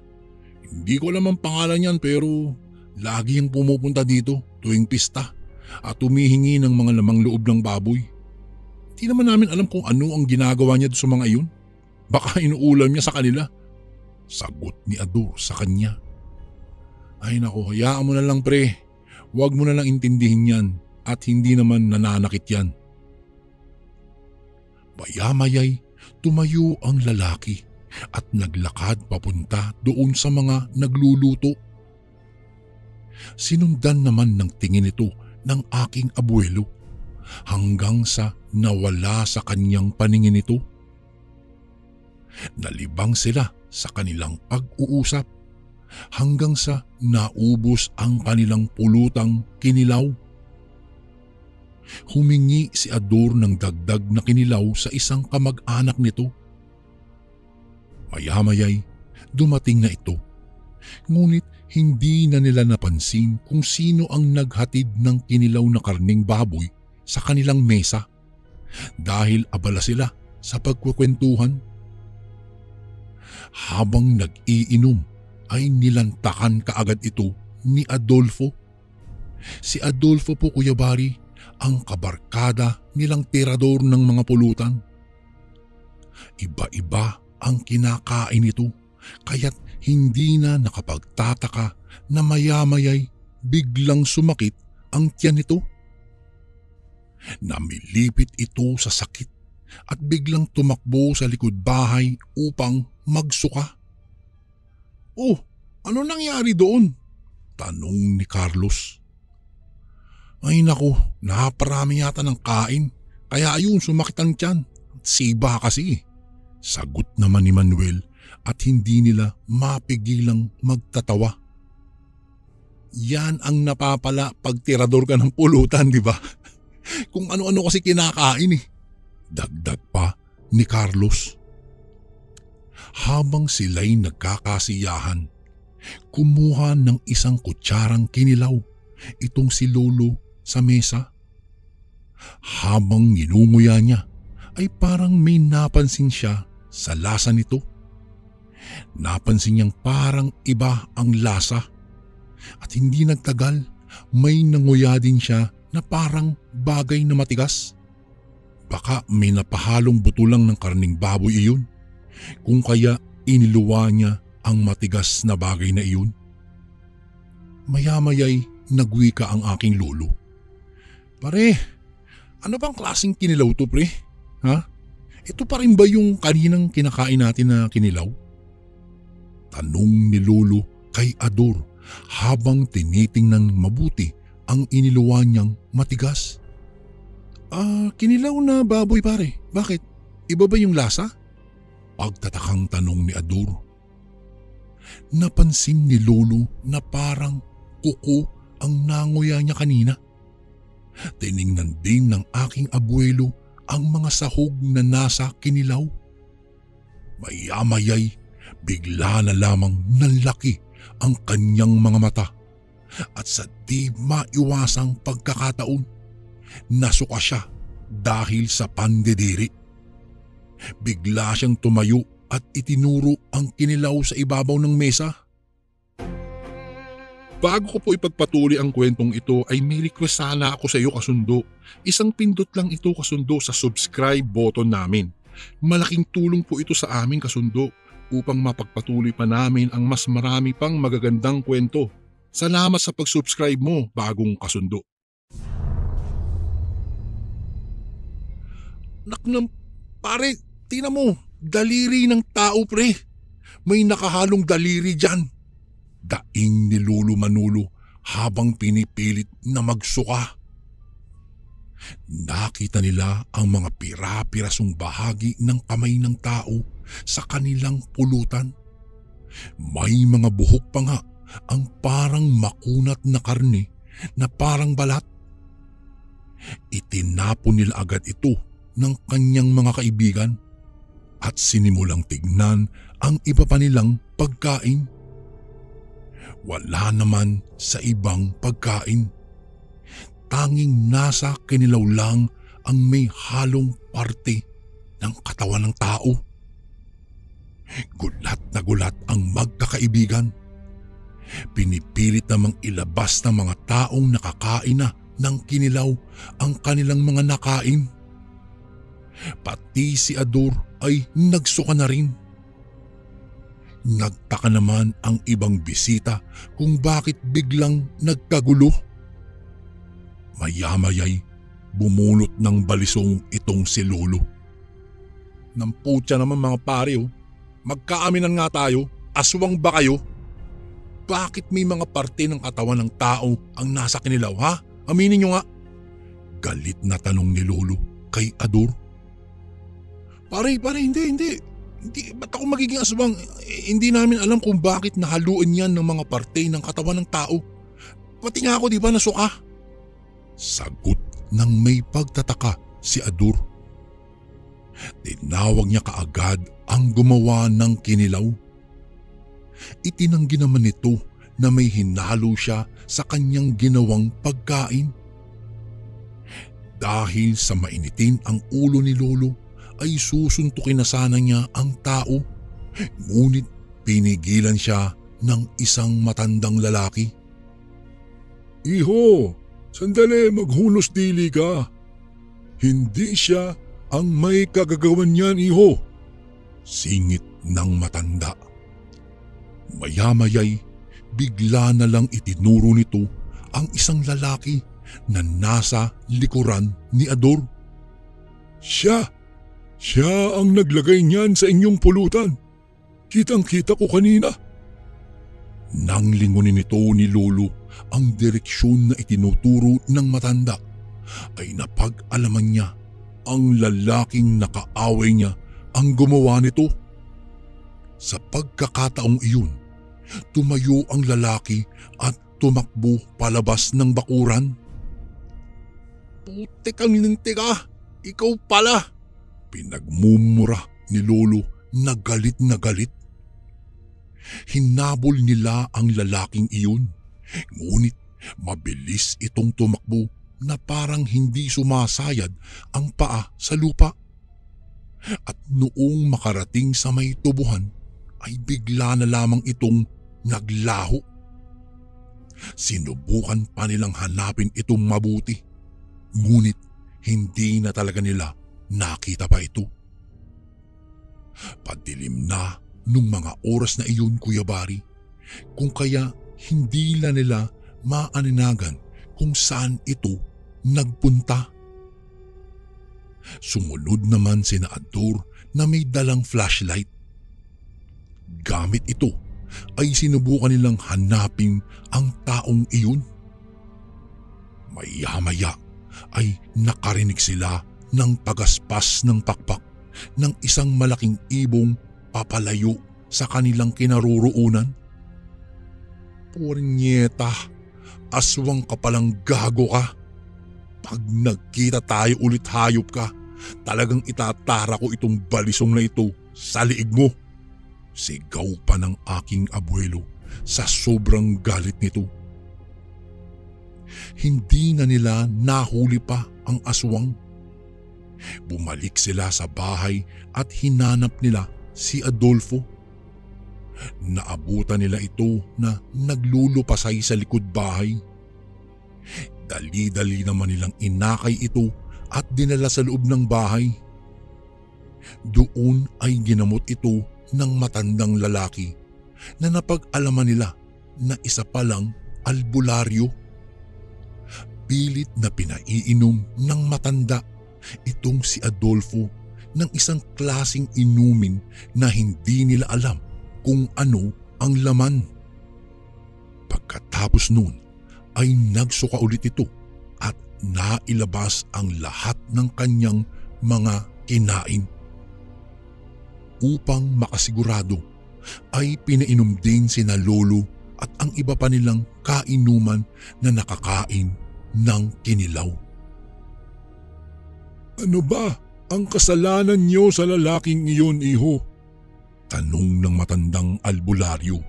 Hindi ko alam ang pangalan yan pero lagi yung pumupunta dito tuwing pista at humihingi ng mga lamang loob ng baboy. Hindi naman namin alam kung ano ang ginagawa niya sa mga iyon. Baka inuulam niya sa kanila. Sagot ni Ador sa kanya. Ay nako, hayaan mo na lang pre. Huwag mo na lang intindihin yan at hindi naman nananakit yan. Maya-maya'y tumayo ang lalaki at naglakad papunta doon sa mga nagluluto. Sinundan naman ng tingin ito ng aking abuelo hanggang sa nawala sa kanyang paningin ito. Nalibang sila sa kanilang pag-uusap hanggang sa naubos ang kanilang pulutang kinilaw. Humingi si Ador ng dagdag na kinilaw sa isang kamag-anak nito. Maya-maya'y dumating na ito, ngunit hindi na nila napansin kung sino ang naghatid ng kinilaw na karning baboy sa kanilang mesa dahil abala sila sa pagkukwentuhan. Habang nag-iinom ay nilantakan kaagad ito ni Adolfo. Si Adolfo po, Kuya Bari, ang kabarkada nilang tirador ng mga pulutan. Iba-iba ang kinakain nito kaya't hindi na nakapagtataka na maya-maya'y biglang sumakit ang tiyan nito. Namilipit ito sa sakit at biglang tumakbo sa likod bahay upang magsuka. Oh, ano nangyari doon? Tanong ni Carlos. Ay nako, naparami yata ng kain kaya ayun sumakit ang tiyan. Siba kasi. Sagot naman ni Manuel at hindi nila mapigilang magtatawa. Yan ang napapala pag tirador ka ng pulutan, di ba? Kung ano-ano kasi kinakain eh. Dagdag pa ni Carlos. Habang sila'y nagkakasiyahan, kumuha ng isang kutsarang kinilaw itong si Lolo sa mesa. Habang ginunguya niya ay parang may napansin siya sa lasa nito. Napansin niyang parang iba ang lasa at hindi nagtagal may nanguya din siya na parang bagay na matigas. Baka may napahalong buto lang ng karning baboy iyon, kung kaya iniluwa niya ang matigas na bagay na iyon. Maya-maya'y nagwika ang aking lolo. Pare, ano bang klaseng kinilaw to pre? Ha? Ito pa rin ba yung kaninang kinakain natin na kinilaw? Tanong ni Lolo kay Ador habang tinitingnan mabuti ang iniluwa niyang matigas. Kinilaw na baboy pare. Bakit? Iba ba yung lasa? Pagtatakang tanong ni Ador. Napansin ni Lolo na parang kuko ang nanguya niya kanina. Tiningnan din ng aking abuelo ang mga sahog na nasa kinilaw. Maya-maya'y bigla na lamang nanlaki ang kanyang mga mata at sa di maiwasang pagkakataon, nasuka siya dahil sa pandidiri. Bigla siyang tumayo at itinuro ang kinilaw sa ibabaw ng mesa. Bago ko po ipagpatuloy ang kwentong ito ay may request sana ako sa iyo kasundo. Isang pindot lang ito kasundo sa subscribe button namin. Malaking tulong po ito sa amin kasundo upang mapagpatuloy pa namin ang mas marami pang magagandang kwento. Salamat sa pag-subscribe mo, bagong kasundo. Naknam, pare, tina mo, daliri ng tao pre. May nakahalong daliri dyan. Daing ni Lolo Manolo habang pinipilit na magsuka. Nakita nila ang mga pira-pirasong bahagi ng kamay ng tao sa kanilang pulutan. May mga buhok pa nga ang parang makunat na karne na parang balat. Itinapon nila agad ito ng kanyang mga kaibigan at sinimulang tignan ang iba pa nilang pagkain. Wala naman sa ibang pagkain. Tanging nasa kinilaw lang ang may halong parte ng katawan ng tao. Gulat na gulat ang magkakaibigan. Pinipilit namang ilabas ng mga taong nakakain na ng kinilaw ang kanilang mga nakain. Pati si Ador ay nagsuka na rin. Nagtaka naman ang ibang bisita kung bakit biglang nagkagulo. Maya-maya'y bumulot ng balisong itong si Lolo. Namputya naman mga pare oh. Magkaaminan nga tayo, aswang ba kayo? Bakit may mga parte ng katawan ng tao ang nasa kinilaw ha? Aminin nyo nga. Galit na tanong ni Lolo kay Ador. Pare, hindi. Ba't ako magiging aswang? Hindi namin alam kung bakit nahaluan yan ng mga parte ng katawan ng tao. Pati nga ako di ba nasuka? Sagot ng may pagtataka si Ador. Tinawag niya kaagad ang gumawa ng kinilaw. Itinanggi naman nito na may hinalo siya sa kanyang ginawang pagkain. Dahil sa mainitin ang ulo ni Lolo ay susuntukin na sana niya ang tao. Ngunit pinigilan siya ng isang matandang lalaki. Iho, sandali maghunos dili ka. Hindi siya ang may kagagawan niyan, iho. Singit ng matanda. Maya-maya'y bigla na lang itinuro nito ang isang lalaki na nasa likuran ni Ador. Siya ang naglagay niyan sa inyong pulutan. Kitang-kita ko kanina. Nang lingunin nito ni Lolo ang direksyon na itinuturo ng matanda, ay napag-alaman niya ang lalaking nakaaway niya ang gumawa nito. Sa pagkakataong iyon, tumayo ang lalaki at tumakbo palabas ng bakuran. Putik ang linti ka, ikaw pala! Pinagmumura ni Lolo na galit na galit. Hinabol nila ang lalaking iyon, ngunit mabilis itong tumakbo na parang hindi sumasayad ang paa sa lupa. At noong makarating sa may tubuhan ay bigla na lamang itong naglaho. Sinubukan pa nilang hanapin itong mabuti, ngunit hindi na talaga nila nakita pa ito. Padilim na nung mga oras na iyon, Kuya Bari, kung kaya hindi na nila maaninagan kung saan ito nagpunta. Sumunod naman sina Ador na may dalang flashlight. Gamit ito ay sinubukan nilang hanapin ang taong iyon. Maya-maya ay nakarinig sila ng pagaspas ng pakpak ng isang malaking ibong papalayo sa kanilang kinaroroonan. Pornyeta, aswang ka palang gago ka. Pag nagkita tayo ulit hayop ka, talagang itatara ko itong balisong na ito sa liig mo. Sigaw pa ng aking abuelo sa sobrang galit nito. Hindi na nila nahuli pa ang aswang. Bumalik sila sa bahay at hinanap nila si Adolfo. Naabutan nila ito na naglulupasay sa likod bahay. Dali-dali naman nilang inakay ito at dinala sa loob ng bahay. Doon ay ginamot ito ng matandang lalaki na napag-alaman nila na isa palang albularyo. Pilit na pinaiinom ng matanda itong si Adolfo ng isang klaseng inumin na hindi nila alam kung ano ang laman. Pagkatapos noon ay nagsuka ulit ito at nailabas ang lahat ng kanyang mga kinain. Upang makasigurado ay pinainom din sina Lolo at ang iba pa nilang kainuman na nakakain ng kinilaw. Ano ba ang kasalanan niyo sa lalaking iyon, iho? Tanong ng matandang albularyo.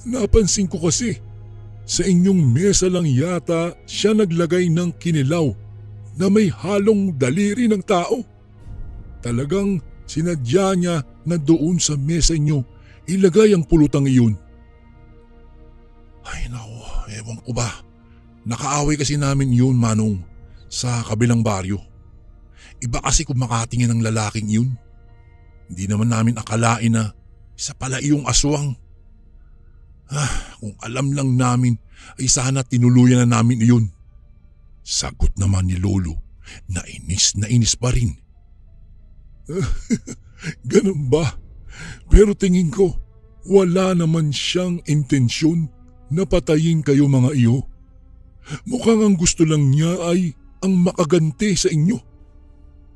Napansin ko kasi, sa inyong mesa lang yata siya naglagay ng kinilaw na may halong daliri ng tao. Talagang Sinadya niya na doon sa mesa niyo ilagay ang pulutang iyon. Ay naku, ewan ko ba. Nakaaway kasi namin yun, Manong, sa kabilang baryo. Iba kasi kumakatingin ng lalaking yun. Hindi naman namin akalain na isa pala iyong aswang. Kung alam lang namin ay sana tinuluyan na namin iyon. Sagot naman ni Lolo na inis pa rin. Ganun ba? Pero tingin ko wala naman siyang intensyon na patayin kayo mga iyo. Mukhang ang gusto lang niya ay ang makaganti sa inyo.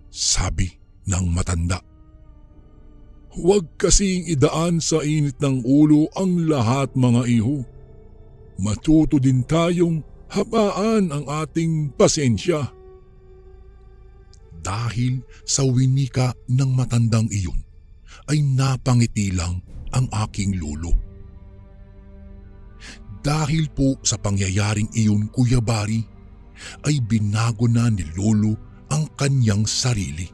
Sabi ng matanda. Huwag kasing idaan sa init ng ulo ang lahat mga iho. Matuto din tayong habaan ang ating pasensya. Dahil sa winika ng matandang iyon ay napangiti lang ang aking lolo. Dahil po sa pangyayaring iyon, Kuya Bari, ay binago na ni Lolo ang kanyang sarili.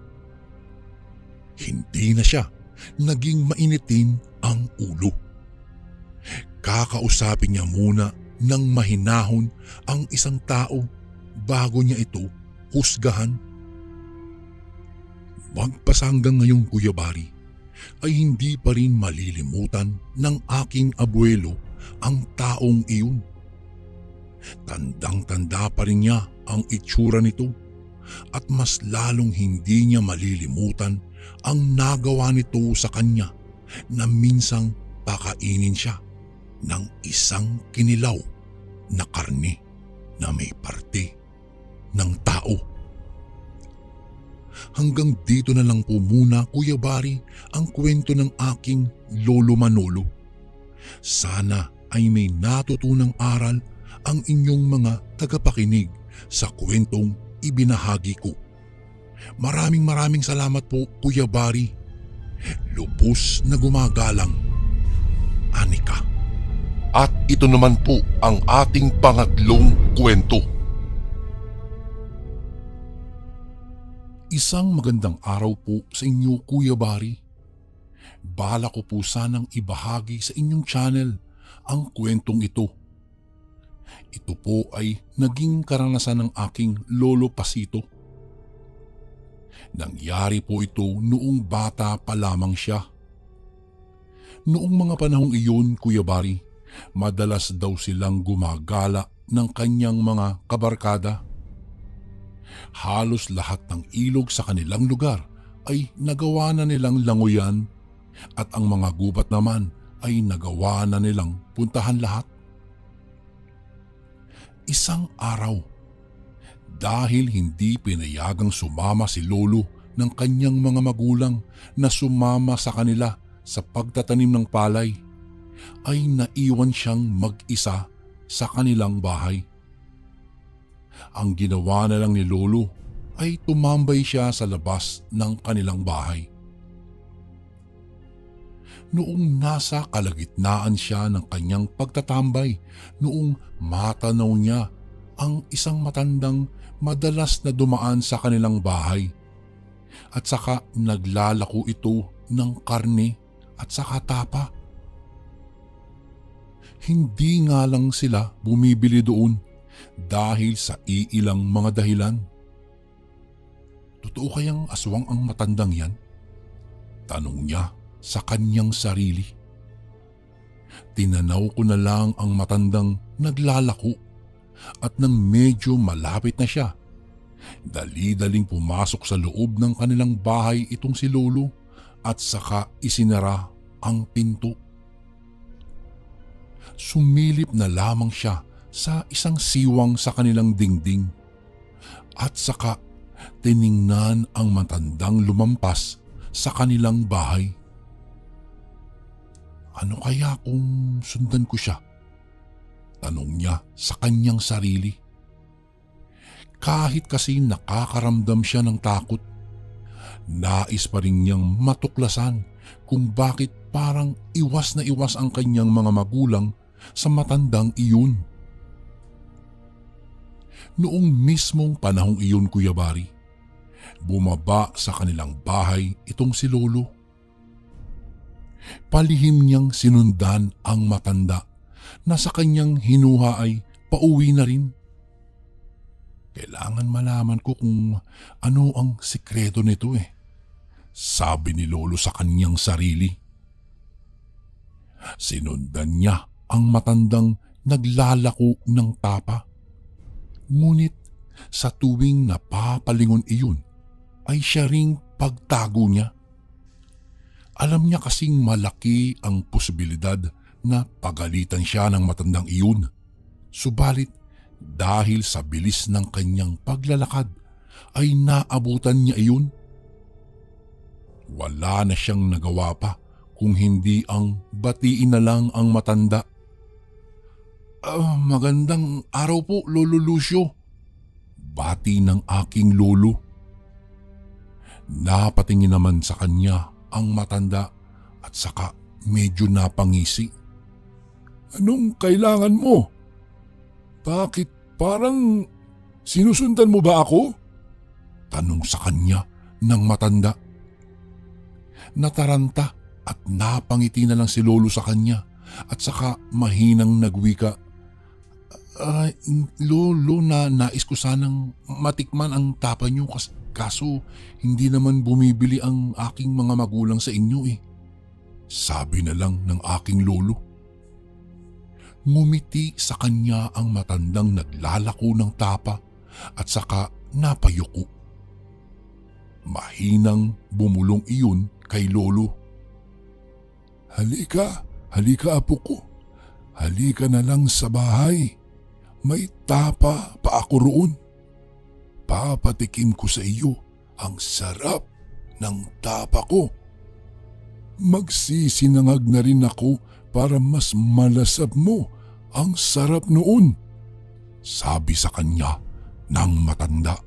Hindi na siya naging mainitin ang ulo. Kakausapin niya muna ng mahinahon ang isang tao bago niya ito husgahan. Magpas hanggang ngayong, Kuya Bari, ay hindi pa rin malilimutan ng aking abuelo ang taong iyon. Tandang-tanda pa rin niya ang itsura nito at mas lalong hindi niya malilimutan ang nagawa nito sa kanya na minsang pakainin siya ng isang kinilaw na karne na may parte ng tao. Hanggang dito na lang po muna, Kuya Bari, ang kwento ng aking Lolo Manolo. Sana ay may natutunang aral ang inyong mga tagapakinig sa kwentong ibinahagi ko. Maraming salamat po, Kuya Bari. Lubos na gumagalang, Anika. At ito naman po ang ating pangatlong kwento. Isang magandang araw po sa inyo, Kuya Bari. Bala ko po sanang ibahagi sa inyong channel ang kwentong ito. Ito po ay naging karanasan ng aking Lolo Pasito. Nangyari po ito noong bata pa lamang siya. Noong mga panahong iyon, Kuya Bari, madalas daw silang gumagala ng kanyang mga kabarkada. Halos lahat ng ilog sa kanilang lugar ay nagawa na nilang languyan at ang mga gubat naman ay nagawa na nilang puntahan lahat. Isang araw, dahil hindi pinayagang sumama si Lolo ng kanyang mga magulang na sumama sa kanila sa pagtatanim ng palay, ay naiwan siyang mag-isa sa kanilang bahay. Ang ginawa na lang ni Lolo ay tumambay siya sa labas ng kanilang bahay. Noong nasa kalagitnaan siya ng kanyang pagtatambay, noong matanaw niya ang isang matandang madalas na dumaan sa kanilang bahay at saka naglalako ito ng karne at saka tapa. Hindi nga lang sila bumibili doon dahil sa iilang mga dahilan. Totoo kayang aswang ang matandang yan? Tanong niya sa kanyang sarili. Tinanaw ko na lang ang matandang naglalako at nang medyo malapit na siya, dali-daling pumasok sa loob ng kanilang bahay itong si Lolo at saka isinara ang pinto. Sumilip na lamang siya sa isang siwang sa kanilang dingding at saka tiningnan ang matandang lumampas sa kanilang bahay. Ano kaya kung sundan ko siya? Tanong niya sa kanyang sarili. Kahit kasi nakakaramdam siya ng takot, nais pa rin niyang matuklasan kung bakit parang iwas na iwas ang kanyang mga magulang sa matandang iyon. Noong mismong panahong iyon, Kuya Bari, bumaba sa kanilang bahay itong si Lolo. Palihim niyang sinundan ang matanda na sa kanyang hinuha ay pauwi na rin. Kailangan malaman ko kung ano ang sikreto nito sabi ni Lolo sa kanyang sarili. Sinundan niya ang matandang naglalako ng tapa. Ngunit sa tuwing napapalingon iyon ay siya ring pagtago niya. Alam niya kasing malaki ang posibilidad na pagalitan siya ng matandang iyon. Subalit dahil sa bilis ng kanyang paglalakad ay naabutan niya iyon. Wala na siyang nagawa pa kung hindi ang batiin na lang ang matanda. Magandang araw po, Lolo Lucio. Bati ng aking lolo. Napatingin naman sa kanya ang matanda at saka medyo napangisi. Anong kailangan mo? Bakit parang sinusundan mo ba ako? Tanong sa kanya ng matanda. Nataranta at napangiti na lang si Lolo sa kanya at saka mahinang nagwika. Lolo, nais ko sanang matikman ang tapa niyo kaso hindi naman bumibili ang aking mga magulang sa inyo Sabi na lang ng aking lolo. Ngumiti sa kanya ang matandang naglalako ng tapa at saka napayuko. Mahinang bumulong iyon kay Lolo. Halika apo ko. Halika na lang sa bahay. May tapa pa ako roon. Papatikim ko sa iyo ang sarap ng tapa ko. Magsisinangag na rin ako para mas malasap mo ang sarap noon, sabi sa kanya ng matanda.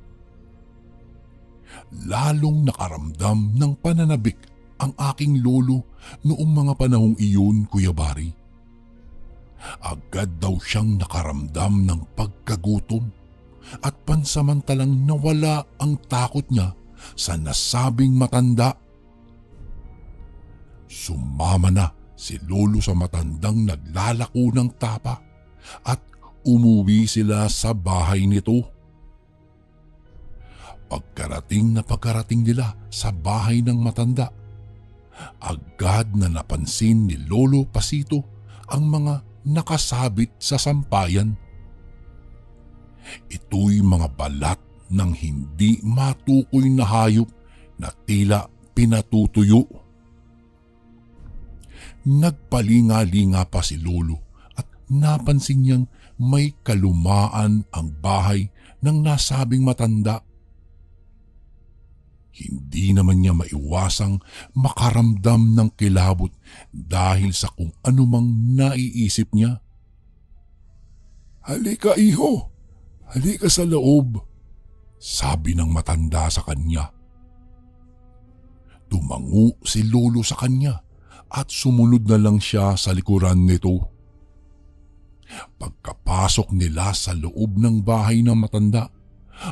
Lalong nakaramdam ng pananabik ang aking lolo noong mga panahong iyon, Kuya Bari. Agad daw siyang nakaramdam ng pagkagutom at pansamantalang nawala ang takot niya sa nasabing matanda. Sumama na si Lolo sa matandang naglalako ng tapa at umuwi sila sa bahay nito. Pagkarating nila sa bahay ng matanda, agad na napansin ni Lolo Pasito ang mga nakasabit sa sampayan. Ito'y mga balat ng hindi matukoy na hayop na tila pinatutuyo. Nagpalinga-linga pa si Lolo at napansin niyang may kalumaan ang bahay ng nasabing matanda. Hindi naman niya maiwasang makaramdam ng kilabot dahil sa kung anumang naiisip niya. Halika iho, halika sa loob, sabi ng matanda sa kanya. Tumango si Lolo sa kanya at sumunod na lang siya sa likuran nito. Pagkapasok nila sa loob ng bahay ng matanda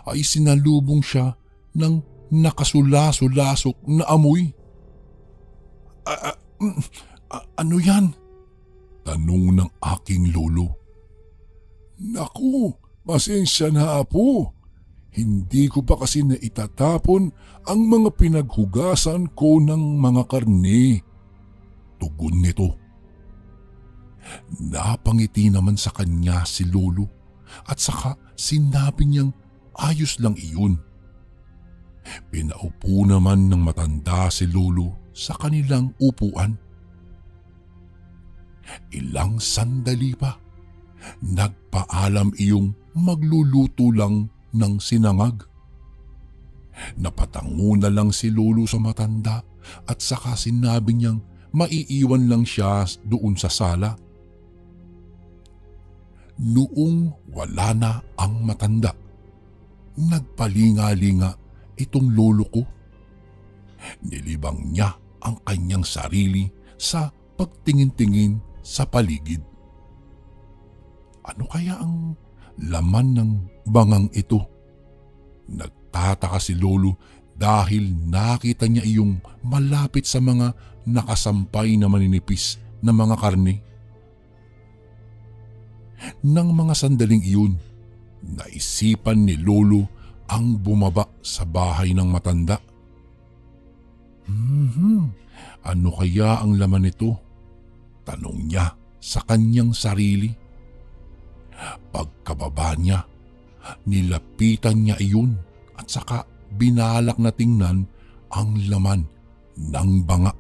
ay sinalubong siya ng nakasula-sulasok na amoy. Ano yan? Tanong ng aking lolo. Naku, pasensya na apo. Hindi ko pa kasi naitatapon ang mga pinaghugasan ko ng mga karne. Tugon nito. Napangiti naman sa kanya si Lolo at saka sinabi niyang ayos lang iyon. Pinaupo naman ng matanda si Lolo sa kanilang upuan. Ilang sandali pa, nagpaalam iyong magluluto lang ng sinangag. Napatango na lang si Lolo sa matanda at saka sinabi niyang maiiwan lang siya doon sa sala. Noong wala na ang matanda, nagpalinga-linga itong lolo ko. Nilibang niya ang kanyang sarili sa pagtingin-tingin sa paligid. Ano kaya ang laman ng bangang ito? Nagtataka si Lolo dahil nakita niya iyong malapit sa mga nakasampay na maninipis na mga karne. Nang mga sandaling iyon, naisipan ni Lolo ang bumaba sa bahay ng matanda. Ano kaya ang laman nito? Tanong niya sa kanyang sarili. Pagkababa niya, nilapitan niya iyon at saka binalak na tingnan ang laman ng banga.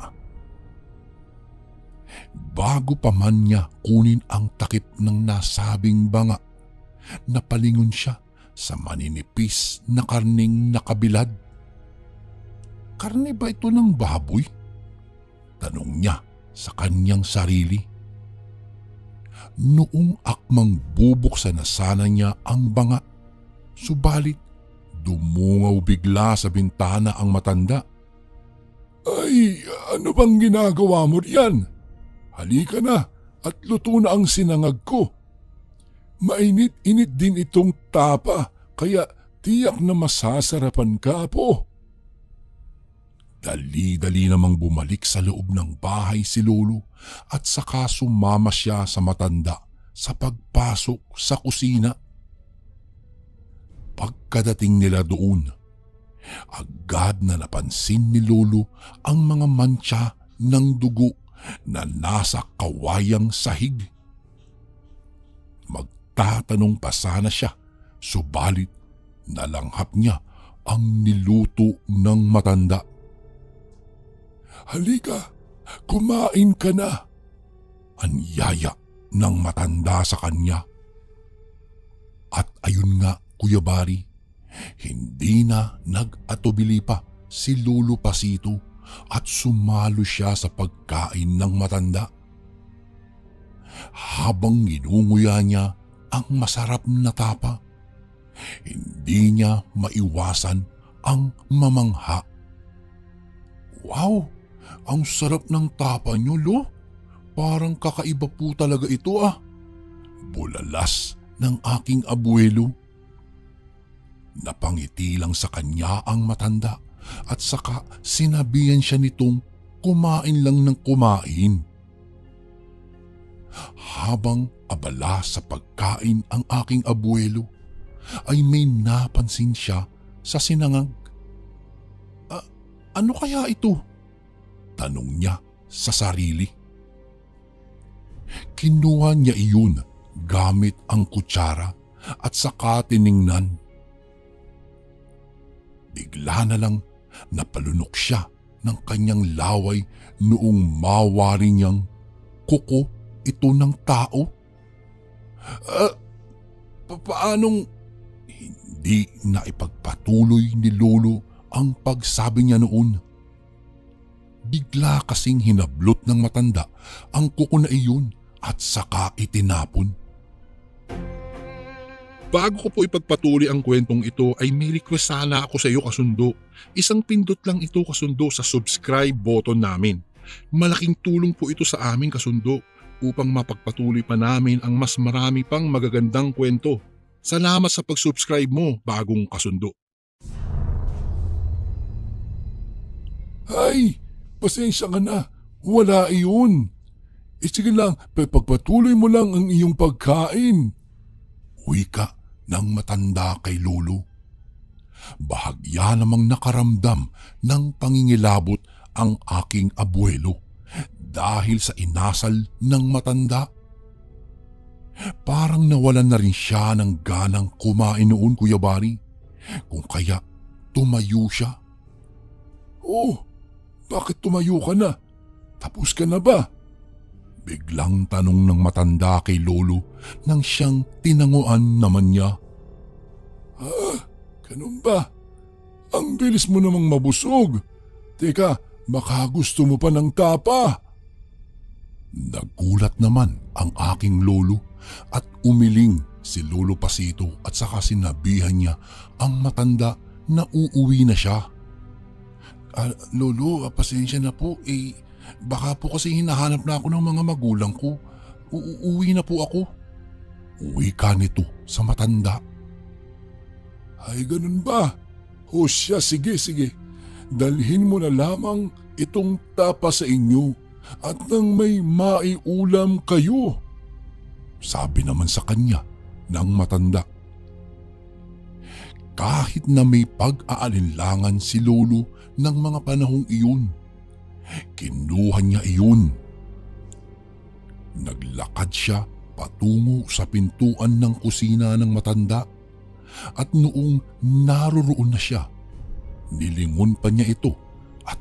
Bago pa man niya kunin ang takip ng nasabing banga, napalingon siya sa maninipis na karning nakabilad. Karne ba ito ng baboy? Tanong niya sa kanyang sarili. Noong akmang bubuksan na sana niya ang banga, subalit dumungaw bigla sa bintana ang matanda. Ay, ano bang ginagawa mo riyan? Halika na at luto na ang sinangag ko. Mainit-init din itong tapa, kaya tiyak na masasarapan ka po. Dali-dali namang bumalik sa loob ng bahay si Lolo at saka sumama siya sa matanda sa pagpasok sa kusina. Pagkadating nila doon, agad na napansin ni Lolo ang mga mantsa ng dugo na nasa kawayang sahig. Magtatanong pa sana siya, subalit nalanghap niya ang niluto ng matanda. Halika, kumain ka na. Anyaya ng matanda sa kanya. At ayun nga, Kuya Bari, hindi na nag-atubili pa si Lolo Pasito at sumalo siya sa pagkain ng matanda. Habang ginunguya niya ang masarap na tapa, hindi niya maiwasan ang mamangha. Wow! Ang sarap ng tapa niyo, Lo. Parang kakaiba po talaga ito Bulalas ng aking abuelo. Napangiti lang sa kanya ang matanda at saka sinabihan siya nitong kumain lang ng kumain. Habang abala sa pagkain ang aking abuelo, ay may napansin siya sa sinangag. Ano kaya ito? Tanong niya sa sarili. Kinuha niya iyon gamit ang kutsara at saka tiningnan. Bigla na lang napalunok siya ng kanyang laway noong mawari niyang kuko ito ng tao. Paanong hindi na ipagpatuloy ni Lolo ang pagsabi niya noon? Bigla kasing hinablot ng matanda ang kuko na iyon at saka itinapon. Bago ko po ipagpatuloy ang kwentong ito ay may request sana ako sa iyo, Kasundo. Isang pindot lang ito, Kasundo, sa subscribe button namin. Malaking tulong po ito sa amin, Kasundo, upang mapagpatuloy pa namin ang mas marami pang magagandang kwento. Salamat sa pag-subscribe mo, bagong Kasundo. Ay! Pasensya ka na, wala iyon. Sige lang, pagpatuloy mo lang ang iyong pagkain. Wika ng matanda kay Lolo. Bahagya namang nakaramdam ng pangingilabot ang aking abuelo dahil sa inasal ng matanda. Parang nawalan na rin siya ng ganang kumain noon, Kuya Bari, kung kaya tumayo siya. Oh! Bakit tumayo ka na? Tapos ka na ba? Biglang tanong ng matanda kay Lolo nang siyang tinanguan naman niya. Ganun ba? Ang bilis mo namang mabusog. Teka, baka gusto mo pa ng tapa. Nagulat naman ang aking lolo at umiling si Lolo Pasito at saka sinabihan niya ang matanda na uuwi na siya. Lolo, pasensya na po. Baka po kasi hinahanap na ako ng mga magulang ko. Uuwi na po ako. Uwi ka nito sa matanda. Ay, ganun ba? O siya, sige. Dalhin mo na lamang itong tapa sa inyo at nang may maiulam kayo, sabi naman sa kanya ng matanda. Kahit na may pag-aalinlangan si lolo ng mga panahong iyon, kinuha niya iyon. Naglakad siya patungo sa pintuan ng kusina ng matanda at noong naroroon na siya, nilingon pa niya ito at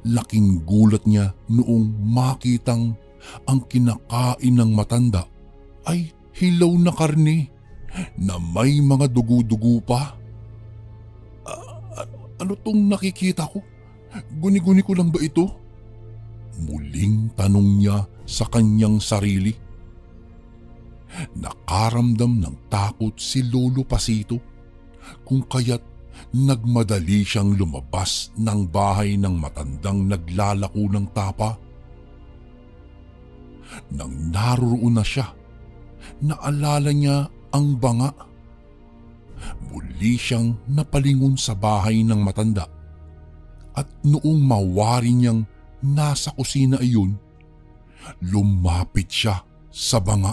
laking gulat niya noong makitang ang kinakain ng matanda ay hilaw na karne na may mga dugo-dugo pa. Ano tong nakikita ko? Guni-guni ko lang ba ito? Muling tanong niya sa kanyang sarili. Nakaramdam ng takot si Lolo Pasito kung kaya't nagmadali siyang lumabas ng bahay ng matandang naglalako ng tapa. Nang naroroon na siya, naalala niya ang banga. Muli siyang napalingon sa bahay ng matanda at noong mawari niyang nasa kusina iyon, lumapit siya sa banga.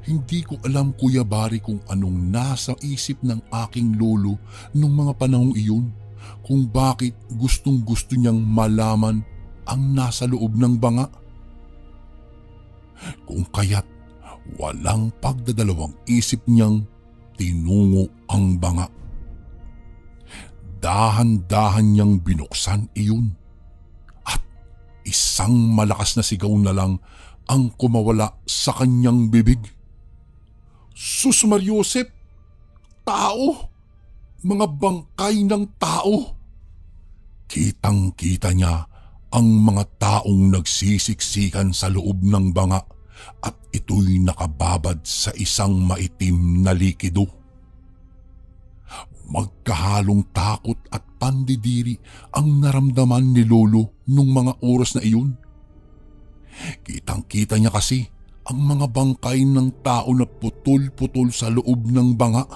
Hindi ko alam, Kuya Bari, kung anong nasa isip ng aking lolo nung mga panahong iyon, kung bakit gustong-gusto niyang malaman ang nasa loob ng banga. Kung kaya't walang pagdadalawang isip niyang tinungo ang banga. Dahan-dahan niyang binuksan iyon at isang malakas na sigaw na lang ang kumawala sa kanyang bibig. Sus Mariosep! Tao! Mga bangkay ng tao! Kitang-kita niya ang mga taong nagsisiksikan sa loob ng banga at ito'y nakababad sa isang maitim na likido. Magkahalong takot at pandidiri ang naramdaman ni Lolo nung mga oras na iyon. Kitang-kita niya kasi ang mga bangkay ng tao na putol-putol sa loob ng banga.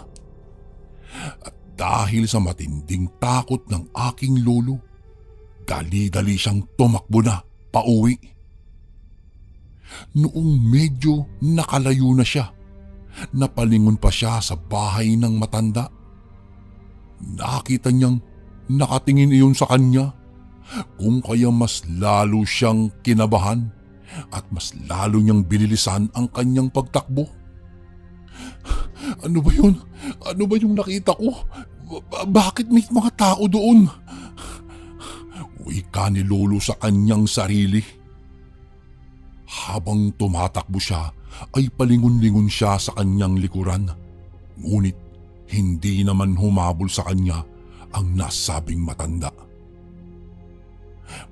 At dahil sa matinding takot ng aking lolo, dali-dali siyang tumakbo na pauwi. Noong medyo nakalayo na siya, napalingon pa siya sa bahay ng matanda. Nakita niyang nakatingin iyon sa kanya, kung kaya mas lalo siyang kinabahan at mas lalo niyang binilisan ang kanyang pagtakbo. Ano ba yun? Ano ba yung nakita ko? Bakit may mga tao doon? Wika ni Lolo sa kanyang sarili. Habang tumatakbo siya ay palingon-lingon siya sa kanyang likuran. Ngunit hindi naman humabol sa kanya ang nasabing matanda.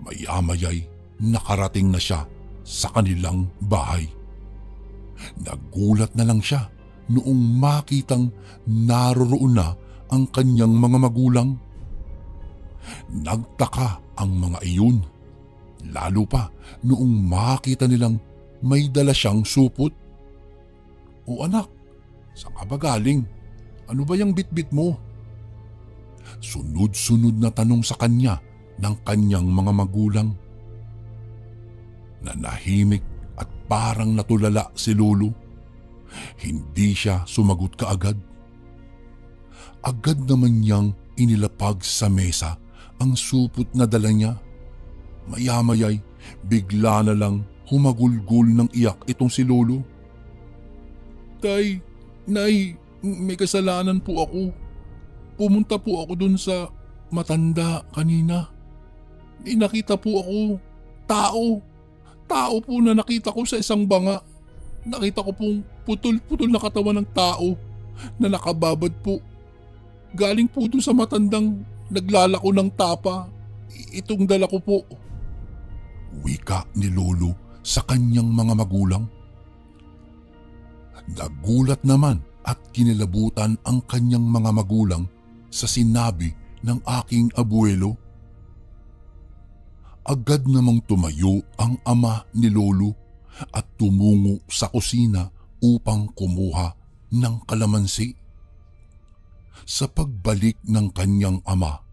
Maya-maya'y nakarating na siya sa kanilang bahay. Nagulat na lang siya noong makitang naroroon na ang kanyang mga magulang. Nagtaka ang mga iyon, lalo pa noong makita nilang may dala siyang supot. O anak, saan ka ba galing? Ano ba yung bitbit mo? Sunod-sunod na tanong sa kanya ng kanyang mga magulang. Nanahimik at parang natulala si Lolo. Hindi siya sumagot kaagad. Agad naman niyang inilapag sa mesa ang supot na dala niya. Maya-maya'y bigla na lang humagulgol ng iyak itong si Lolo. Tay, Nay, may kasalanan po ako. Pumunta po ako dun sa matanda kanina. May nakita po ako, tao. Tao po na nakita ko sa isang banga. Nakita ko pong putol-putol na katawan ng tao na nakababad po. Galing po dun sa matandang naglalako ng tapa. Itong dala ko po. Wika ni Lolo sa kanyang mga magulang. Nagulat naman at kinilabutan ang kanyang mga magulang sa sinabi ng aking abuelo. Agad namang tumayo ang ama ni Lolo at tumungo sa kusina upang kumuha ng kalamansi. Sa pagbalik ng kanyang ama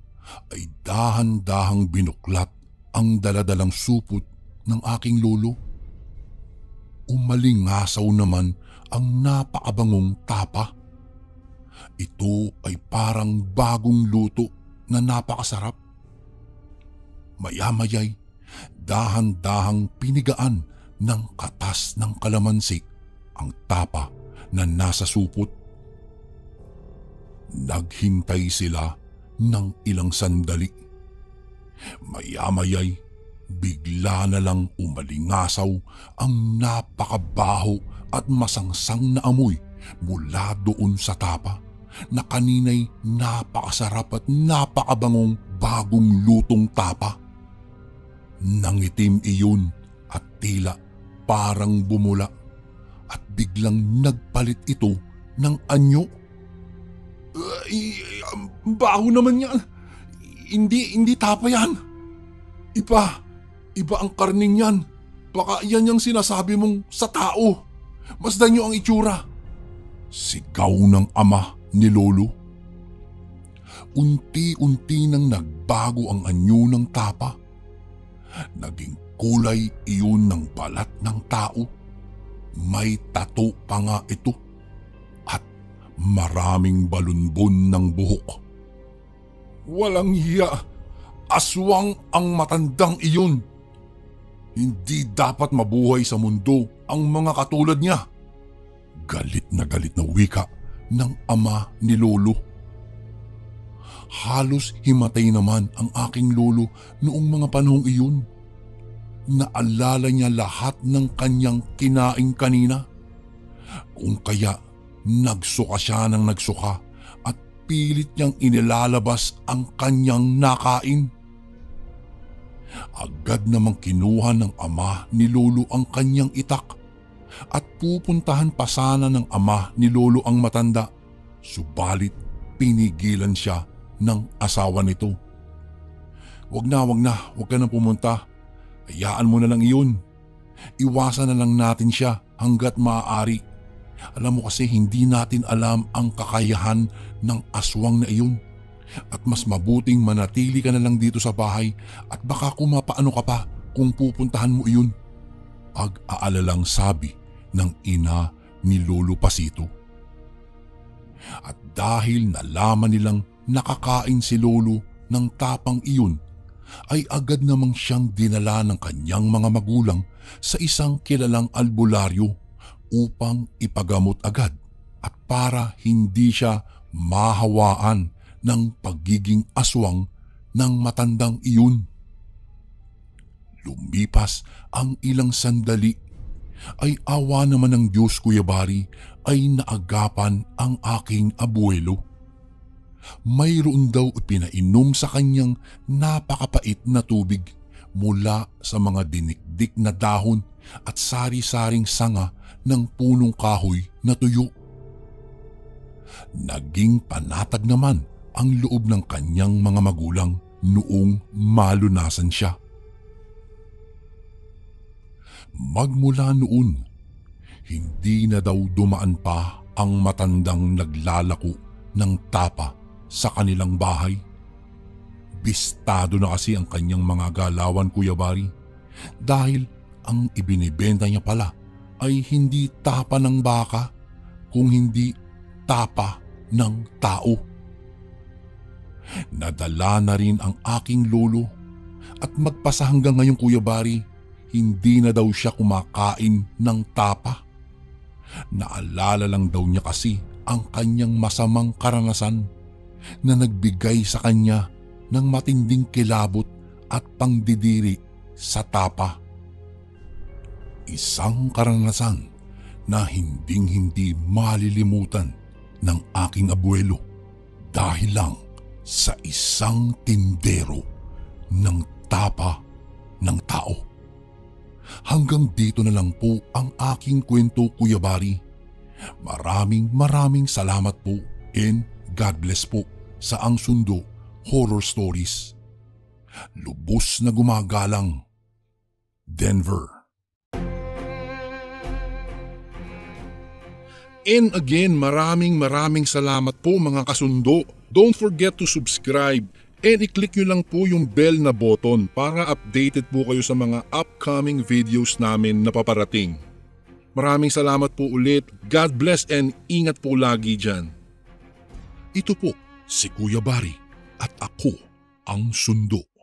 ay dahan-dahang binuklat ang daladalang supot ng aking lolo. Umalingasaw naman ang napakabangong tapa. Ito ay parang bagong luto na napakasarap. Maya-maya'y dahan-dahang pinigaan ng katas ng kalamansi ang tapa na nasa supot. Naghintay sila ng ilang sandali. Maya-maya'y bigla na lang umalingasaw ang napakabaho at masangsang na amoy mula doon sa tapa na kanina'y napakasarap at napakabangong bagong lutong tapa. Nangitim iyon at tila parang bumula at biglang nagpalit ito ng anyo. Baho naman yan. Hindi tapa yan. Iba ang karning yan. Baka yan yung sinasabi mong sa tao. Masdan niyo ang itsura. Sigaw ng ama ni Lolo. Unti-unti nang nagbago ang anyo ng tapa. Naging kulay iyon ng balat ng tao. May tato pa nga ito. At maraming balunbon ng buhok. Walang hiya. Aswang ang matandang iyon. Hindi dapat mabuhay sa mundo ang mga katulad niya. Galit na wika ng ama ni Lolo. Halos himatay naman ang aking lolo noong mga panahong iyon. Naalala niya lahat ng kanyang kinaing kanina. Kung kaya nagsuka siya ng nagsuka at pilit niyang inilalabas ang kanyang nakain. Agad namang kinuha ng ama ni Lolo ang kanyang itak at pupuntahan pa sana ng ama ni Lolo ang matanda. Subalit pinigilan siya ng asawa nito. Wag ka nang pumunta. Hayaan mo na lang iyon. Iwasan na lang natin siya hanggat maaari. Alam mo kasi hindi natin alam ang kakayahan ng aswang na iyon. At mas mabuting manatili ka na lang dito sa bahay at baka kumapaano ka pa kung pupuntahan mo iyon. Pag-aalalang sabi ng ina ni Lolo Pasito. At dahil nalaman nilang nakakain si Lolo ng tapang iyon, ay agad namang siyang dinala ng kanyang mga magulang sa isang kilalang albularyo upang ipagamot agad at para hindi siya mahawaan ng pagiging aswang ng matandang iyon. Lumipas ang ilang sandali ay awa naman ng Diyos, Kuya Bari, ay naagapan ang aking abuelo. Mayroon daw ipinainom sa kanyang napakapait na tubig mula sa mga dinikdik na dahon at sari-saring sanga ng punong kahoy na tuyo. Naging panatag naman ang loob ng kanyang mga magulang noong malunasan siya. Magmula noon, hindi na daw dumaan pa ang matandang naglalako ng tapa sa kanilang bahay. Bistado na kasi ang kanyang mga galawan, Kuya Bari, dahil ang ibinibenta niya pala ay hindi tapa ng baka, kung hindi tapa ng tao. Nadala na rin ang aking lolo at magpasa hanggang ngayon, Kuya Bari, hindi na daw siya kumakain ng tapa. Naalala lang daw niya kasi ang kanyang masamang karanasan na nagbigay sa kanya ng matinding kilabot at pangdidiri sa tapa. Isang karanasan na hinding-hindi malilimutan ng aking abuelo dahil lang sa isang tindero ng tapa ng tao. Hanggang dito na lang po ang aking kwento, Kuya Bari. Maraming salamat po and God bless po sa Ang Sundo Horror Stories. Lubos na gumagalang, Denver. And again, maraming salamat po mga kasundo. Don't forget to subscribe And i-click nyo lang po yung bell na button para updated po kayo sa mga upcoming videos namin na paparating. Maraming salamat po ulit. God bless and ingat po lagi dyan. Ito po si Kuya Bari at ako ang Sundo.